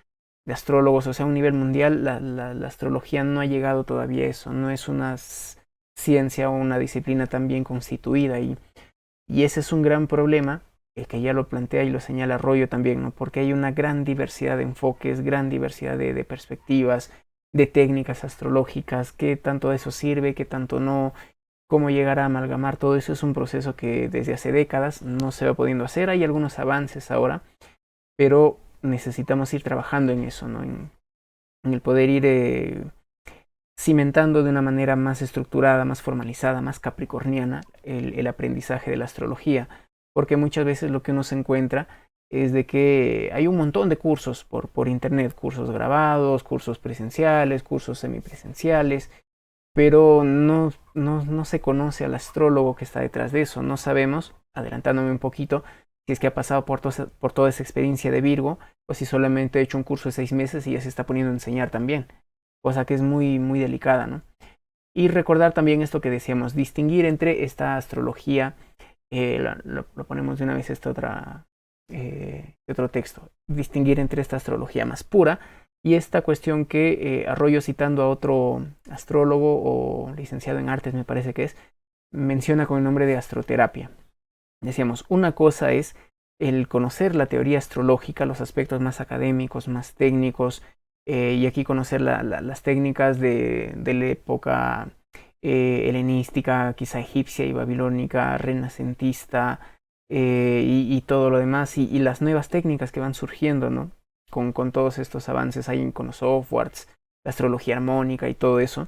de astrólogos, o sea, a un nivel mundial. La astrología no ha llegado todavía a eso, no es una ciencia o una disciplina tan bien constituida, y ese es un gran problema, que ya lo plantea y lo señala Arroyo también, ¿no? Porque hay una gran diversidad de enfoques, gran diversidad de perspectivas, de técnicas astrológicas, qué tanto eso sirve, qué tanto no, cómo llegar a amalgamar. Todo eso es un proceso que desde hace décadas no se va pudiendo hacer. Hay algunos avances ahora, pero necesitamos ir trabajando en eso, ¿no? En el poder ir cimentando de una manera más estructurada, más formalizada, más capricorniana el aprendizaje de la astrología, porque muchas veces lo que uno se encuentra es de que hay un montón de cursos por internet, cursos grabados, cursos presenciales, cursos semipresenciales, pero no se conoce al astrólogo que está detrás de eso. No sabemos, adelantándome un poquito, si es que ha pasado por toda esa experiencia de Virgo, o si solamente ha hecho un curso de 6 meses y ya se está poniendo a enseñar también, cosa que es muy delicada, ¿no? Y recordar también esto que decíamos, distinguir entre esta astrología, lo ponemos de una vez otro texto, distinguir entre esta astrología más pura y esta cuestión que Arroyo, citando a otro astrólogo o licenciado en artes, me parece que es, menciona con el nombre de astroterapia. Decíamos, una cosa es el conocer la teoría astrológica, los aspectos más académicos, más técnicos, y aquí conocer las técnicas de la época helenística, quizá egipcia y babilónica, renacentista, y todo lo demás, y las nuevas técnicas que van surgiendo, ¿no? Con todos estos avances ahí con los softwares, la astrología armónica y todo eso.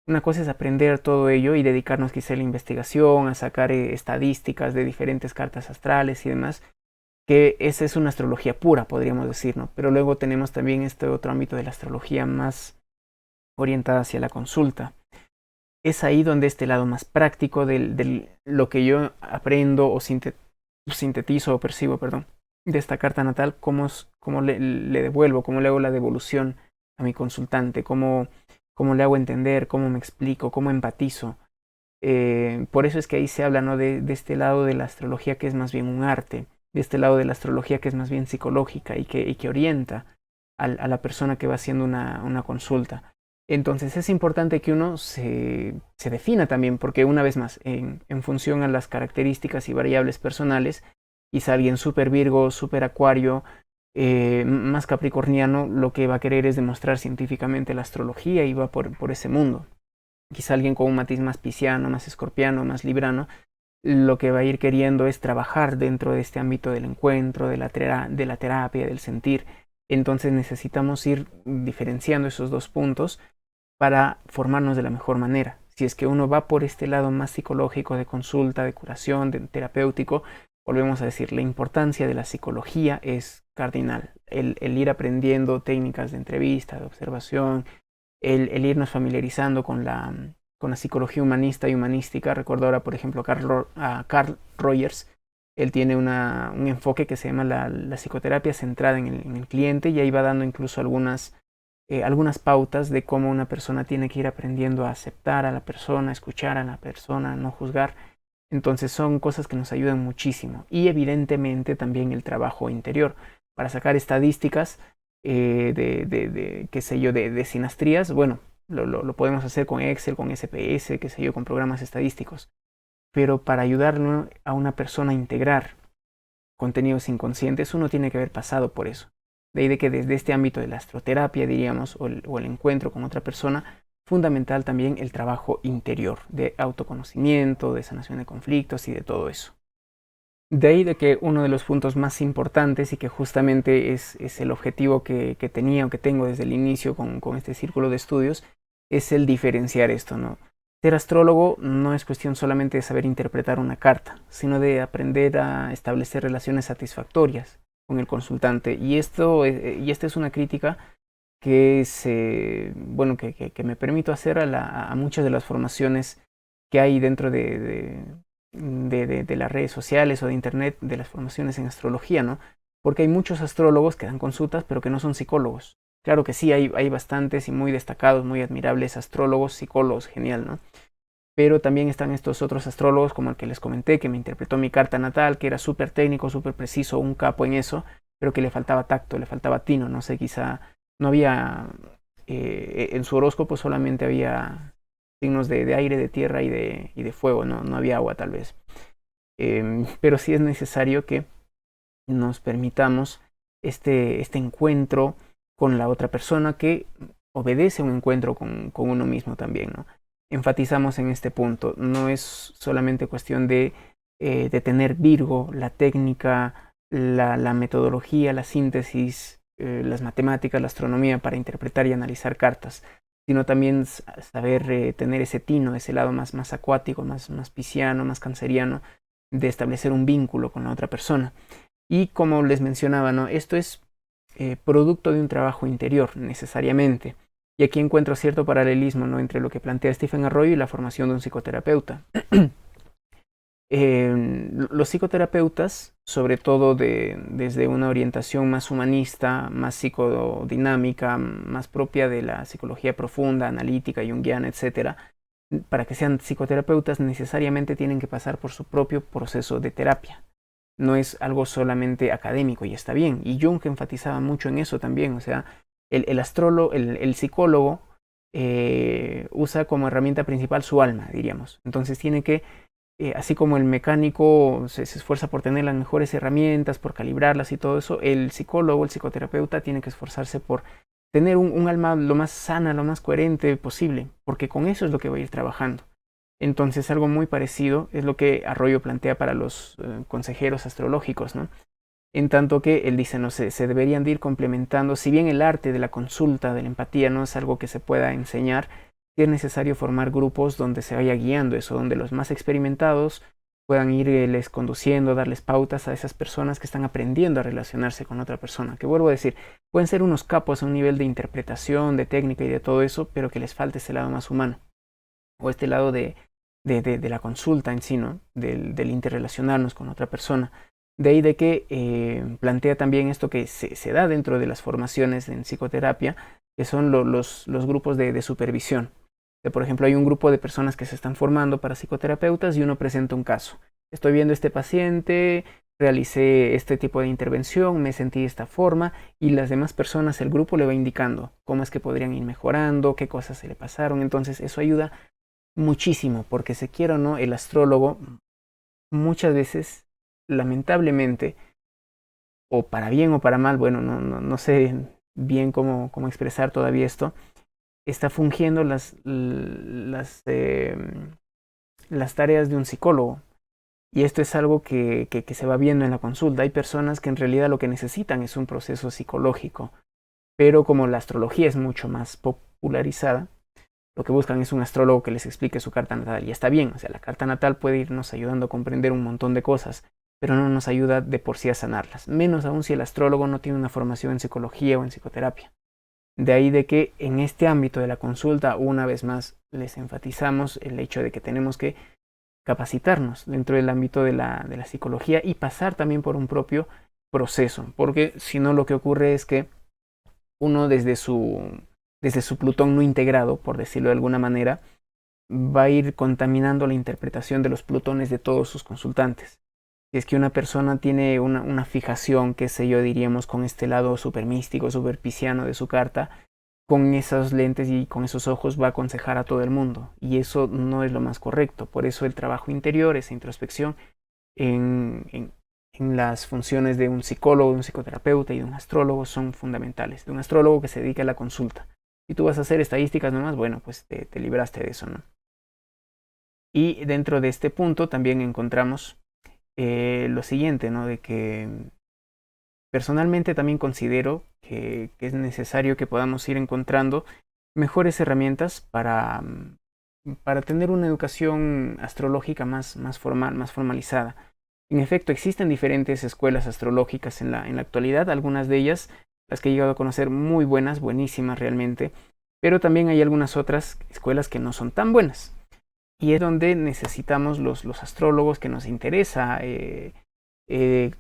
Una cosa es aprender todo ello y dedicarnos quizá a la investigación, a sacar estadísticas de diferentes cartas astrales y demás, que esa es una astrología pura, podríamos decir, ¿no? Pero luego tenemos también este otro ámbito de la astrología más orientada hacia la consulta. es ahí donde este lado más práctico de lo que yo aprendo o sintetizo o percibo, perdón, de esta carta natal, cómo le devuelvo, cómo le hago la devolución a mi consultante, cómo le hago entender, cómo me explico, cómo empatizo. Por eso es que ahí se habla, ¿no?, de este lado de la astrología que es más bien un arte, de este lado de la astrología que es más bien psicológica y que orienta a la persona que va haciendo una consulta. Entonces es importante que uno se defina también, porque una vez más, en función a las características y variables personales, quizá alguien súper Virgo, súper Acuario, más capricorniano, lo que va a querer es demostrar científicamente la astrología y va por ese mundo. Quizá alguien con un matiz más pisciano, más escorpiano, más librano, lo que va a ir queriendo es trabajar dentro de este ámbito del encuentro, de la terapia, del sentir. Entonces necesitamos ir diferenciando esos dos puntos para formarnos de la mejor manera. Si es que uno va por este lado más psicológico, de consulta, de curación, de terapéutico, volvemos a decir, la importancia de la psicología es cardinal. El ir aprendiendo técnicas de entrevista, de observación, el irnos familiarizando con la psicología humanista y humanística. Recuerdo ahora, por ejemplo, a Carl Rogers. Él tiene un enfoque que se llama la psicoterapia centrada en el cliente, y ahí va dando incluso algunas pautas de cómo una persona tiene que ir aprendiendo a aceptar a la persona, escuchar a la persona, no juzgar. Entonces son cosas que nos ayudan muchísimo. Y evidentemente también el trabajo interior. Para sacar estadísticas qué sé yo, de sinastrías, bueno, lo podemos hacer con Excel, con SPS, qué sé yo, con programas estadísticos. Pero para ayudarle a una persona a integrar contenidos inconscientes, uno tiene que haber pasado por eso. De ahí de que desde este ámbito de la astroterapia, diríamos, o el encuentro con otra persona, fundamental también el trabajo interior, de autoconocimiento, de sanación de conflictos y de todo eso. De ahí de que uno de los puntos más importantes y que justamente es el objetivo que tenía o que tengo desde el inicio con este círculo de estudios, es el diferenciar esto, ¿no? Ser astrólogo no es cuestión solamente de saber interpretar una carta, sino de aprender a establecer relaciones satisfactorias con el consultante. Y esta es una crítica bueno, que me permito hacer a muchas de las formaciones que hay dentro de las redes sociales o de internet, de las formaciones en astrología, ¿no? Porque hay muchos astrólogos que dan consultas, pero que no son psicólogos. Claro que sí, hay bastantes y muy destacados, muy admirables astrólogos, psicólogos, genial, ¿no? Pero también están estos otros astrólogos, como el que les comenté, que me interpretó mi carta natal, que era súper técnico, súper preciso, un capo en eso, pero que le faltaba tacto, le faltaba tino, no sé, quizá no había, en su horóscopo solamente había signos de aire, de tierra y de fuego, no había agua tal vez. Pero sí es necesario que nos permitamos este encuentro con la otra persona, que obedece a un encuentro con uno mismo también, ¿no? Enfatizamos en este punto, no es solamente cuestión de tener Virgo, la técnica, la metodología, la síntesis, las matemáticas, la astronomía para interpretar y analizar cartas, sino también saber tener ese tino, ese lado más acuático, más pisciano, más canceriano, de establecer un vínculo con la otra persona. Y como les mencionaba, ¿no?, esto es producto de un trabajo interior, necesariamente. Y aquí encuentro cierto paralelismo, ¿no?, entre lo que plantea Stephen Arroyo y la formación de un psicoterapeuta. Los psicoterapeutas, sobre todo desde una orientación más humanista, más psicodinámica, más propia de la psicología profunda, analítica, junguiana, etc., para que sean psicoterapeutas necesariamente tienen que pasar por su propio proceso de terapia. No es algo solamente académico y está bien. Y Jung enfatizaba mucho en eso también. O sea, el psicólogo usa como herramienta principal su alma, diríamos. Entonces tiene que, así como el mecánico se esfuerza por tener las mejores herramientas, por calibrarlas y todo eso, el psicólogo, el psicoterapeuta tiene que esforzarse por tener un alma lo más sana, lo más coherente posible, porque con eso es lo que va a ir trabajando. Entonces algo muy parecido es lo que Arroyo plantea para los consejeros astrológicos, ¿no? En tanto que él dice, no sé, se deberían de ir complementando. Si bien el arte de la consulta, de la empatía, no es algo que se pueda enseñar, sí es necesario formar grupos donde se vaya guiando eso, donde los más experimentados puedan irles conduciendo, darles pautas a esas personas que están aprendiendo a relacionarse con otra persona. Que vuelvo a decir, pueden ser unos capos a un nivel de interpretación, de técnica y de todo eso, pero que les falte ese lado más humano. o este lado de la consulta en sí, ¿no? Del interrelacionarnos con otra persona. De ahí de que plantea también esto que se da dentro de las formaciones en psicoterapia, que son los grupos de supervisión. Por ejemplo, hay un grupo de personas que se están formando para psicoterapeutas y uno presenta un caso. Estoy viendo este paciente, realicé este tipo de intervención, me sentí de esta forma, y las demás personas, el grupo le va indicando cómo es que podrían ir mejorando, qué cosas se le pasaron. Entonces eso ayuda muchísimo, porque se quiera o no, el astrólogo muchas veces, lamentablemente, o para bien o para mal, bueno, no sé bien cómo expresar todavía esto, está fungiendo las tareas de un psicólogo. Y esto es algo que se va viendo en la consulta. Hay personas que en realidad lo que necesitan es un proceso psicológico, pero como la astrología es mucho más popularizada, lo que buscan es un astrólogo que les explique su carta natal. Y está bien, o sea, la carta natal puede irnos ayudando a comprender un montón de cosas, pero no nos ayuda de por sí a sanarlas, menos aún si el astrólogo no tiene una formación en psicología o en psicoterapia. De ahí de que en este ámbito de la consulta, una vez más, les enfatizamos el hecho de que tenemos que capacitarnos dentro del ámbito de la psicología y pasar también por un propio proceso, porque si no lo que ocurre es que uno desde su Plutón no integrado, por decirlo de alguna manera, va a ir contaminando la interpretación de los Plutones de todos sus consultantes. Si es que una persona tiene una fijación, qué sé yo, diríamos, con este lado súper místico, súper pisciano de su carta, con esas lentes y con esos ojos va a aconsejar a todo el mundo. Y eso no es lo más correcto. Por eso el trabajo interior, esa introspección en las funciones de un psicólogo, de un psicoterapeuta y de un astrólogo son fundamentales. De un astrólogo que se dedica a la consulta. Si tú vas a hacer estadísticas nomás, bueno, pues te libraste de eso, ¿no? Y dentro de este punto también encontramos lo siguiente, ¿no? De que personalmente también considero que es necesario que podamos ir encontrando mejores herramientas para tener una educación astrológica más formal, más formalizada. En efecto, existen diferentes escuelas astrológicas en la actualidad, algunas de ellas, las que he llegado a conocer, muy buenas, buenísimas realmente, pero también hay algunas otras escuelas que no son tan buenas. Y es donde necesitamos los astrólogos que nos interesa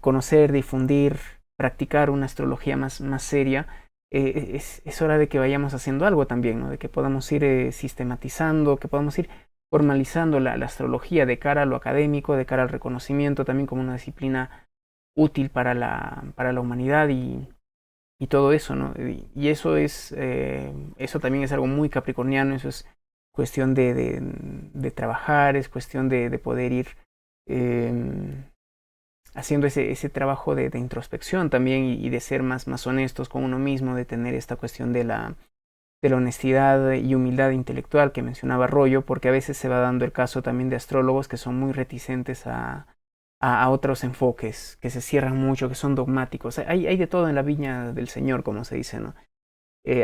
conocer, difundir, practicar una astrología más seria. Es hora de que vayamos haciendo algo también, ¿no? De que podamos ir sistematizando, que podamos ir formalizando la astrología de cara a lo académico, de cara al reconocimiento, también como una disciplina útil para la humanidad y todo eso, ¿no? Y eso eso también es algo muy capricorniano, eso es cuestión de trabajar, es cuestión de poder ir haciendo ese trabajo de introspección también y de ser más honestos con uno mismo, de tener esta cuestión de la honestidad y humildad intelectual que mencionaba Rollo, porque a veces se va dando el caso también de astrólogos que son muy reticentes a otros enfoques, que se cierran mucho, que son dogmáticos. Hay de todo en la viña del Señor, como se dice, ¿no?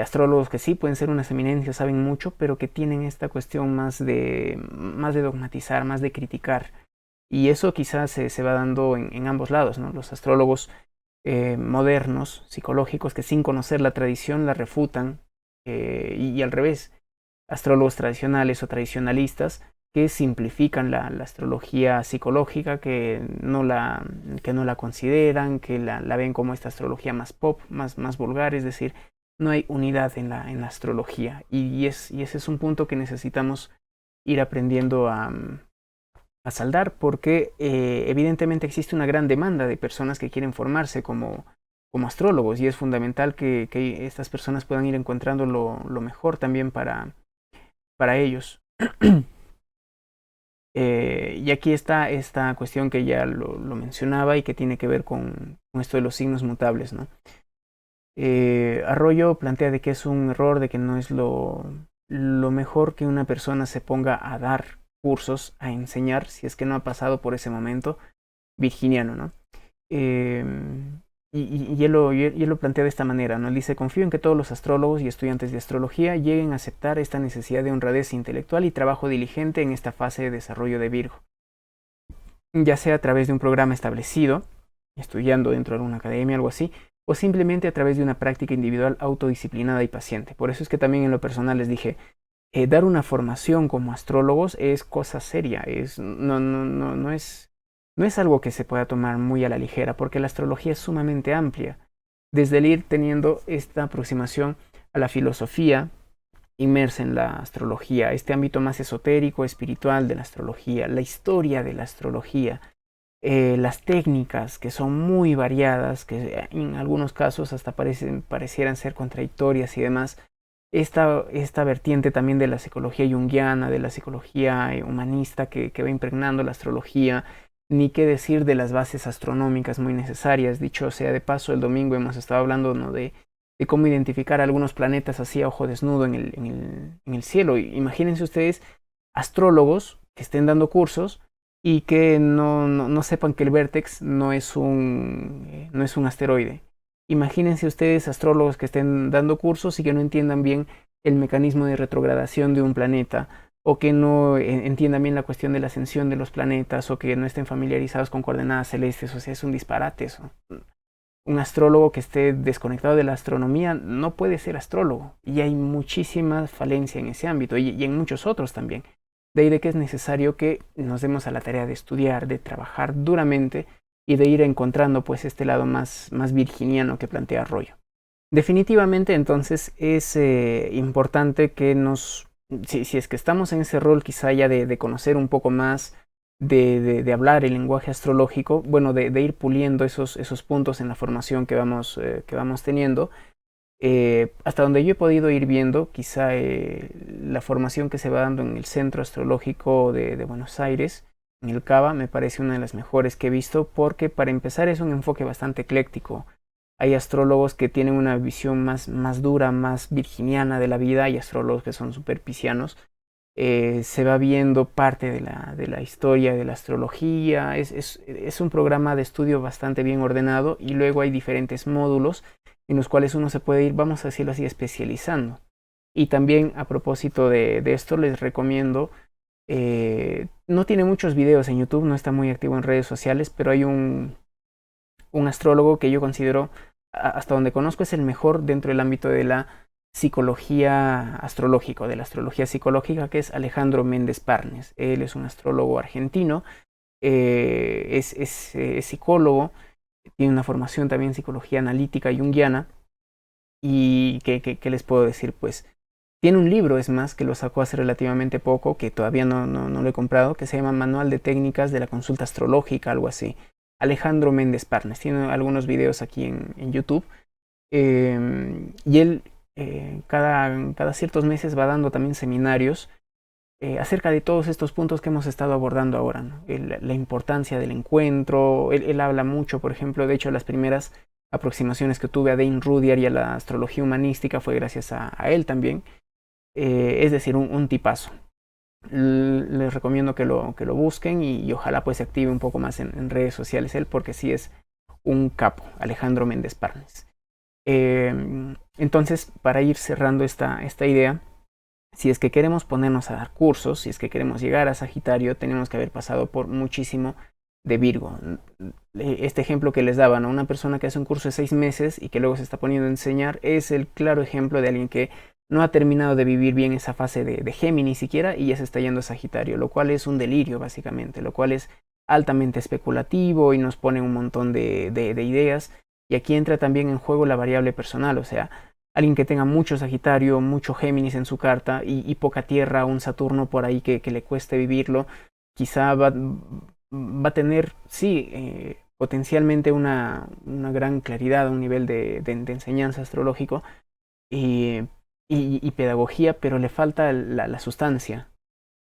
Astrólogos que sí pueden ser unas eminencias, saben mucho, pero que tienen esta cuestión más de dogmatizar, más de criticar. Y eso quizás se va dando en ambos lados, ¿no? Los astrólogos modernos, psicológicos, que sin conocer la tradición la refutan, y al revés, astrólogos tradicionales o tradicionalistas que simplifican la astrología psicológica, que no la consideran, que la ven como esta astrología más pop, más vulgar, es decir, no hay unidad en la astrología. Y ese es un punto que necesitamos ir aprendiendo a saldar, porque evidentemente existe una gran demanda de personas que quieren formarse como astrólogos, y es fundamental que estas personas puedan ir encontrando lo mejor también para ellos. Y aquí está esta cuestión que ya lo mencionaba y que tiene que ver con esto de los signos mutables, ¿no? Arroyo plantea de que es un error, de que no es lo mejor que una persona se ponga a dar cursos, a enseñar, si es que no ha pasado por ese momento virginiano, ¿no? Y él lo plantea de esta manera, ¿no? Él dice: confío en que todos los astrólogos y estudiantes de astrología lleguen a aceptar esta necesidad de honradez intelectual y trabajo diligente en esta fase de desarrollo de Virgo, ya sea a través de un programa establecido, estudiando dentro de una academia, algo así, o simplemente a través de una práctica individual autodisciplinada y paciente. Por eso es que también en lo personal les dije, dar una formación como astrólogos es cosa seria, no es algo que se pueda tomar muy a la ligera, porque la astrología es sumamente amplia. Desde el ir teniendo esta aproximación a la filosofía inmersa en la astrología, este ámbito más esotérico, espiritual de la astrología, la historia de la astrología, las técnicas que son muy variadas, que en algunos casos hasta parecieran ser contradictorias y demás. Esta vertiente también de la psicología junguiana, de la psicología humanista que va impregnando la astrología, ni qué decir de las bases astronómicas muy necesarias. Dicho sea de paso, el domingo hemos estado hablando, ¿no?, de cómo identificar algunos planetas así a ojo desnudo en el cielo. Imagínense ustedes astrólogos que estén dando cursos y que no sepan que el vértex no es no es un asteroide. Imagínense ustedes astrólogos que estén dando cursos y que no entiendan bien el mecanismo de retrogradación de un planeta, o que no entiendan bien la cuestión de la ascensión de los planetas, o que no estén familiarizados con coordenadas celestes. O sea, es un disparate eso. Un astrólogo que esté desconectado de la astronomía no puede ser astrólogo, y hay muchísima falencia en ese ámbito y en muchos otros también. De ahí de que es necesario que nos demos a la tarea de estudiar, de trabajar duramente y de ir encontrando pues este lado más virginiano que plantea Arroyo. Definitivamente entonces es importante que si es que estamos en ese rol quizá ya de conocer un poco más, de hablar el lenguaje astrológico, bueno, de ir puliendo esos puntos en la formación que vamos teniendo. Hasta donde yo he podido ir viendo, quizá la formación que se va dando en el Centro Astrológico de Buenos Aires, en el CABA, me parece una de las mejores que he visto, porque para empezar es un enfoque bastante ecléctico. Hay astrólogos que tienen una visión más dura, más virginiana de la vida, hay astrólogos que son super piscianos. Se va viendo parte de la historia de la astrología. Es un programa de estudio bastante bien ordenado, y luego hay diferentes módulos en los cuales uno se puede ir, vamos a decirlo así, especializando. Y también a propósito de esto les recomiendo, no tiene muchos videos en YouTube, no está muy activo en redes sociales, pero hay un astrólogo que yo considero, hasta donde conozco, es el mejor dentro del ámbito de la psicología astrológica, de la astrología psicológica, que es Alejandro Méndez Parnes. Él es un astrólogo argentino, es psicólogo, tiene una formación también en psicología analítica junguiana. Y ¿qué les puedo decir? Pues tiene un libro, es más, que lo sacó hace relativamente poco, que todavía no lo he comprado, que se llama Manual de Técnicas de la Consulta Astrológica, algo así. Alejandro Méndez Parnes. Tiene algunos videos aquí en YouTube. Y él cada ciertos meses va dando también seminarios acerca de todos estos puntos que hemos estado abordando ahora, ¿no? La importancia del encuentro. Él habla mucho, por ejemplo, de hecho las primeras aproximaciones que tuve a Dane Rudhyar y a la astrología humanística fue gracias a él también. Es decir, un tipazo. Les recomiendo que lo busquen, y ojalá pues se active un poco más en redes sociales él, porque sí es un capo, Alejandro Méndez Parnes. Entonces, para ir cerrando esta idea, si es que queremos ponernos a dar cursos, si es que queremos llegar a Sagitario, tenemos que haber pasado por muchísimo de Virgo. Este ejemplo que les daba, ¿no? Una persona que hace un curso de 6 meses y que luego se está poniendo a enseñar, es el claro ejemplo de alguien que no ha terminado de vivir bien esa fase de Géminis siquiera, y ya se está yendo a Sagitario, lo cual es un delirio básicamente, lo cual es altamente especulativo y nos pone un montón de ideas. Y aquí entra también en juego la variable personal, o sea, alguien que tenga mucho Sagitario, mucho Géminis en su carta, y poca Tierra, un Saturno por ahí que le cueste vivirlo, quizá va a tener, sí, potencialmente una gran claridad, un nivel de enseñanza astrológico y pedagogía, pero le falta la sustancia.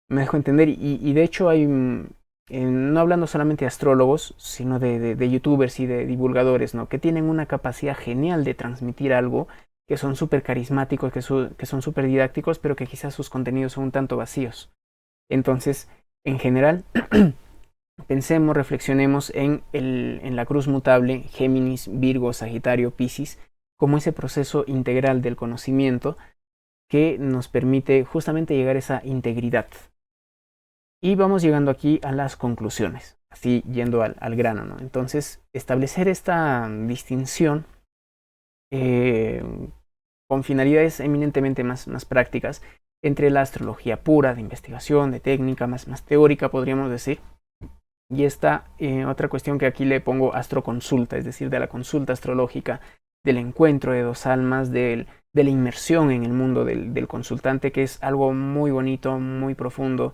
Me dejo entender, y de hecho hay, no hablando solamente de astrólogos, sino de youtubers y de divulgadores, ¿no?, que tienen una capacidad genial de transmitir algo, que son súper carismáticos, que son súper didácticos, pero que quizás sus contenidos son un tanto vacíos. Entonces, en general, pensemos, reflexionemos en la cruz mutable Géminis, Virgo, Sagitario, Piscis, como ese proceso integral del conocimiento que nos permite justamente llegar a esa integridad. Y vamos llegando aquí a las conclusiones, así yendo al grano, ¿no? Entonces, establecer esta distinción con finalidades eminentemente más prácticas, entre la astrología pura, de investigación, de técnica, más teórica podríamos decir, y esta otra cuestión que aquí le pongo astroconsulta, es decir, de la consulta astrológica, del encuentro de dos almas, de la inmersión en el mundo del consultante, que es algo muy bonito, muy profundo,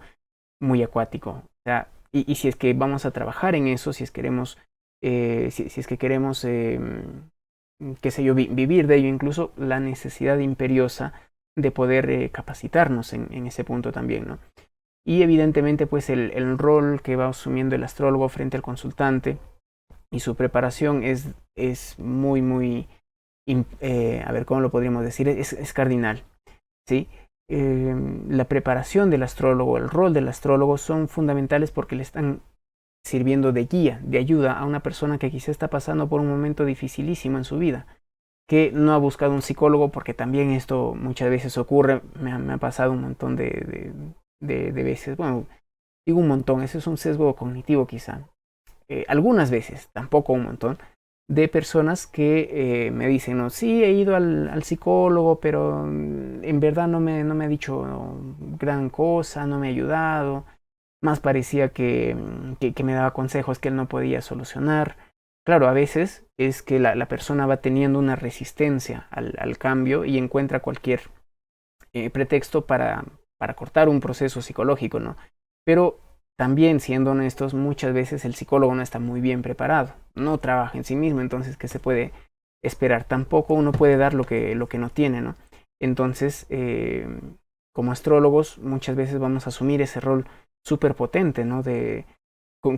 muy acuático. O sea, y si es que vamos a trabajar en eso, si es queremos, si es que queremos, qué sé yo, vivir de ello, incluso la necesidad imperiosa de poder capacitarnos en ese punto también, ¿no? Y evidentemente pues el rol que va asumiendo el astrólogo frente al consultante y su preparación es muy, a ver, ¿cómo lo podríamos decir? Es cardinal, ¿sí? La preparación del astrólogo, el rol del astrólogo son fundamentales porque le están sirviendo de guía, de ayuda a una persona que quizá está pasando por un momento dificilísimo en su vida, que no ha buscado un psicólogo, porque también esto muchas veces ocurre, me ha pasado un montón de veces, bueno, digo un montón, ese es un sesgo cognitivo quizá, algunas veces, tampoco un montón, de personas que me dicen, no, sí, he ido al psicólogo, pero en verdad no me ha dicho gran cosa, no me ha ayudado, más parecía que me daba consejos que él no podía solucionar. Claro, a veces es que la persona va teniendo una resistencia al cambio y encuentra cualquier pretexto para cortar un proceso psicológico, ¿no? Pero también, siendo honestos, muchas veces el psicólogo no está muy bien preparado, no trabaja en sí mismo, entonces, ¿qué se puede esperar? Tampoco uno puede dar lo que no tiene, ¿no? Entonces, como astrólogos, muchas veces vamos a asumir ese rol súper potente, ¿no?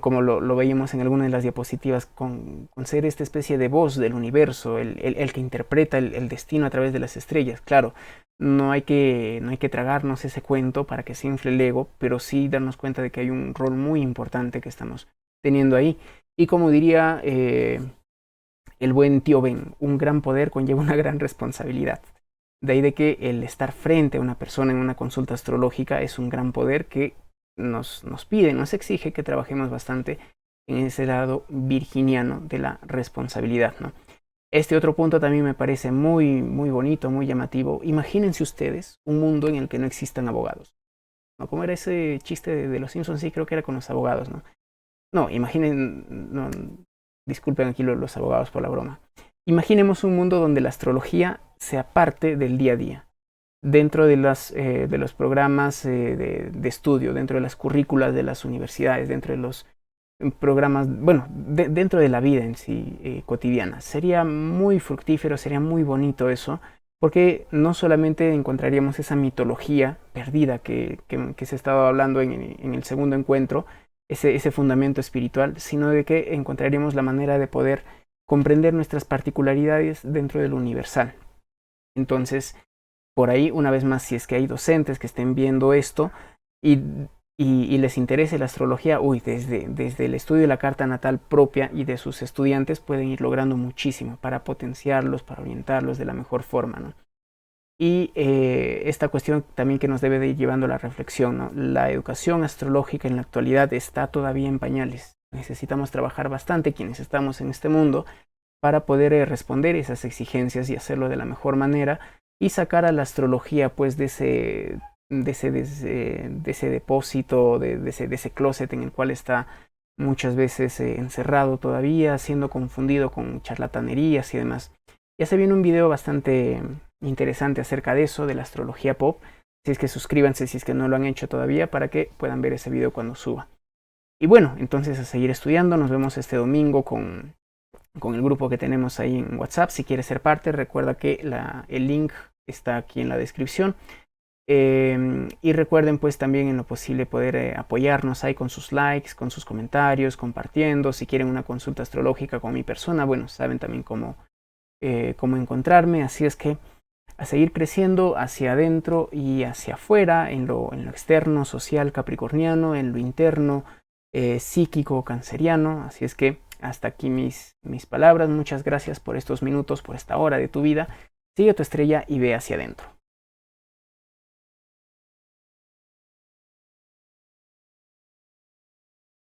Como lo veíamos en alguna de las diapositivas, con ser esta especie de voz del universo, el que interpreta el destino a través de las estrellas. Claro, no hay que tragarnos ese cuento para que se infle el ego, pero sí darnos cuenta de que hay un rol muy importante que estamos teniendo ahí. Y como diría el buen tío Ben, un gran poder conlleva una gran responsabilidad. De ahí de que el estar frente a una persona en una consulta astrológica es un gran poder que nos pide, nos exige que trabajemos bastante en ese lado virginiano de la responsabilidad, ¿no? Este otro punto también me parece muy bonito, muy llamativo. Imagínense ustedes un mundo en el que no existan abogados, ¿no? ¿Cómo era ese chiste de los Simpsons? Sí, creo que era con los abogados, ¿no? No, imaginen, no, disculpen aquí los abogados por la broma. Imaginemos un mundo donde la astrología sea parte del día a día, dentro de los programas de estudio, dentro de las currículas de las universidades, dentro de los programas, bueno, dentro de la vida en sí cotidiana. Sería muy fructífero, sería muy bonito eso, porque no solamente encontraríamos esa mitología perdida que se estaba hablando en el segundo encuentro, ese fundamento espiritual, sino de que encontraríamos la manera de poder comprender nuestras particularidades dentro del universal. Entonces, por ahí, una vez más, si es que hay docentes que estén viendo esto y les interese la astrología, desde el estudio de la carta natal propia y de sus estudiantes pueden ir logrando muchísimo para potenciarlos, para orientarlos de la mejor forma, ¿no? Y esta cuestión también que nos debe de ir llevando a la reflexión, ¿no? La educación astrológica en la actualidad está todavía en pañales. Necesitamos trabajar bastante quienes estamos en este mundo para poder responder esas exigencias y hacerlo de la mejor manera y sacar a la astrología pues de ese depósito, de ese closet en el cual está muchas veces encerrado todavía, siendo confundido con charlatanerías y demás. Ya se viene un video bastante interesante acerca de eso, de la astrología pop. Si es que suscríbanse si es que no lo han hecho todavía para que puedan ver ese video cuando suba. Y bueno, entonces a seguir estudiando, nos vemos este domingo con el grupo que tenemos ahí en WhatsApp. Si quieres ser parte, recuerda que el link está aquí en la descripción. Y recuerden pues también en lo posible poder apoyarnos ahí con sus likes, con sus comentarios, compartiendo. Si quieren una consulta astrológica con mi persona, bueno, saben también cómo encontrarme. Así es que a seguir creciendo hacia adentro y hacia afuera, en lo externo, social, capricorniano, en lo interno, psíquico, canceriano. Así es que hasta aquí mis palabras. Muchas gracias por estos minutos, por esta hora de tu vida. Sigue tu estrella y ve hacia adentro.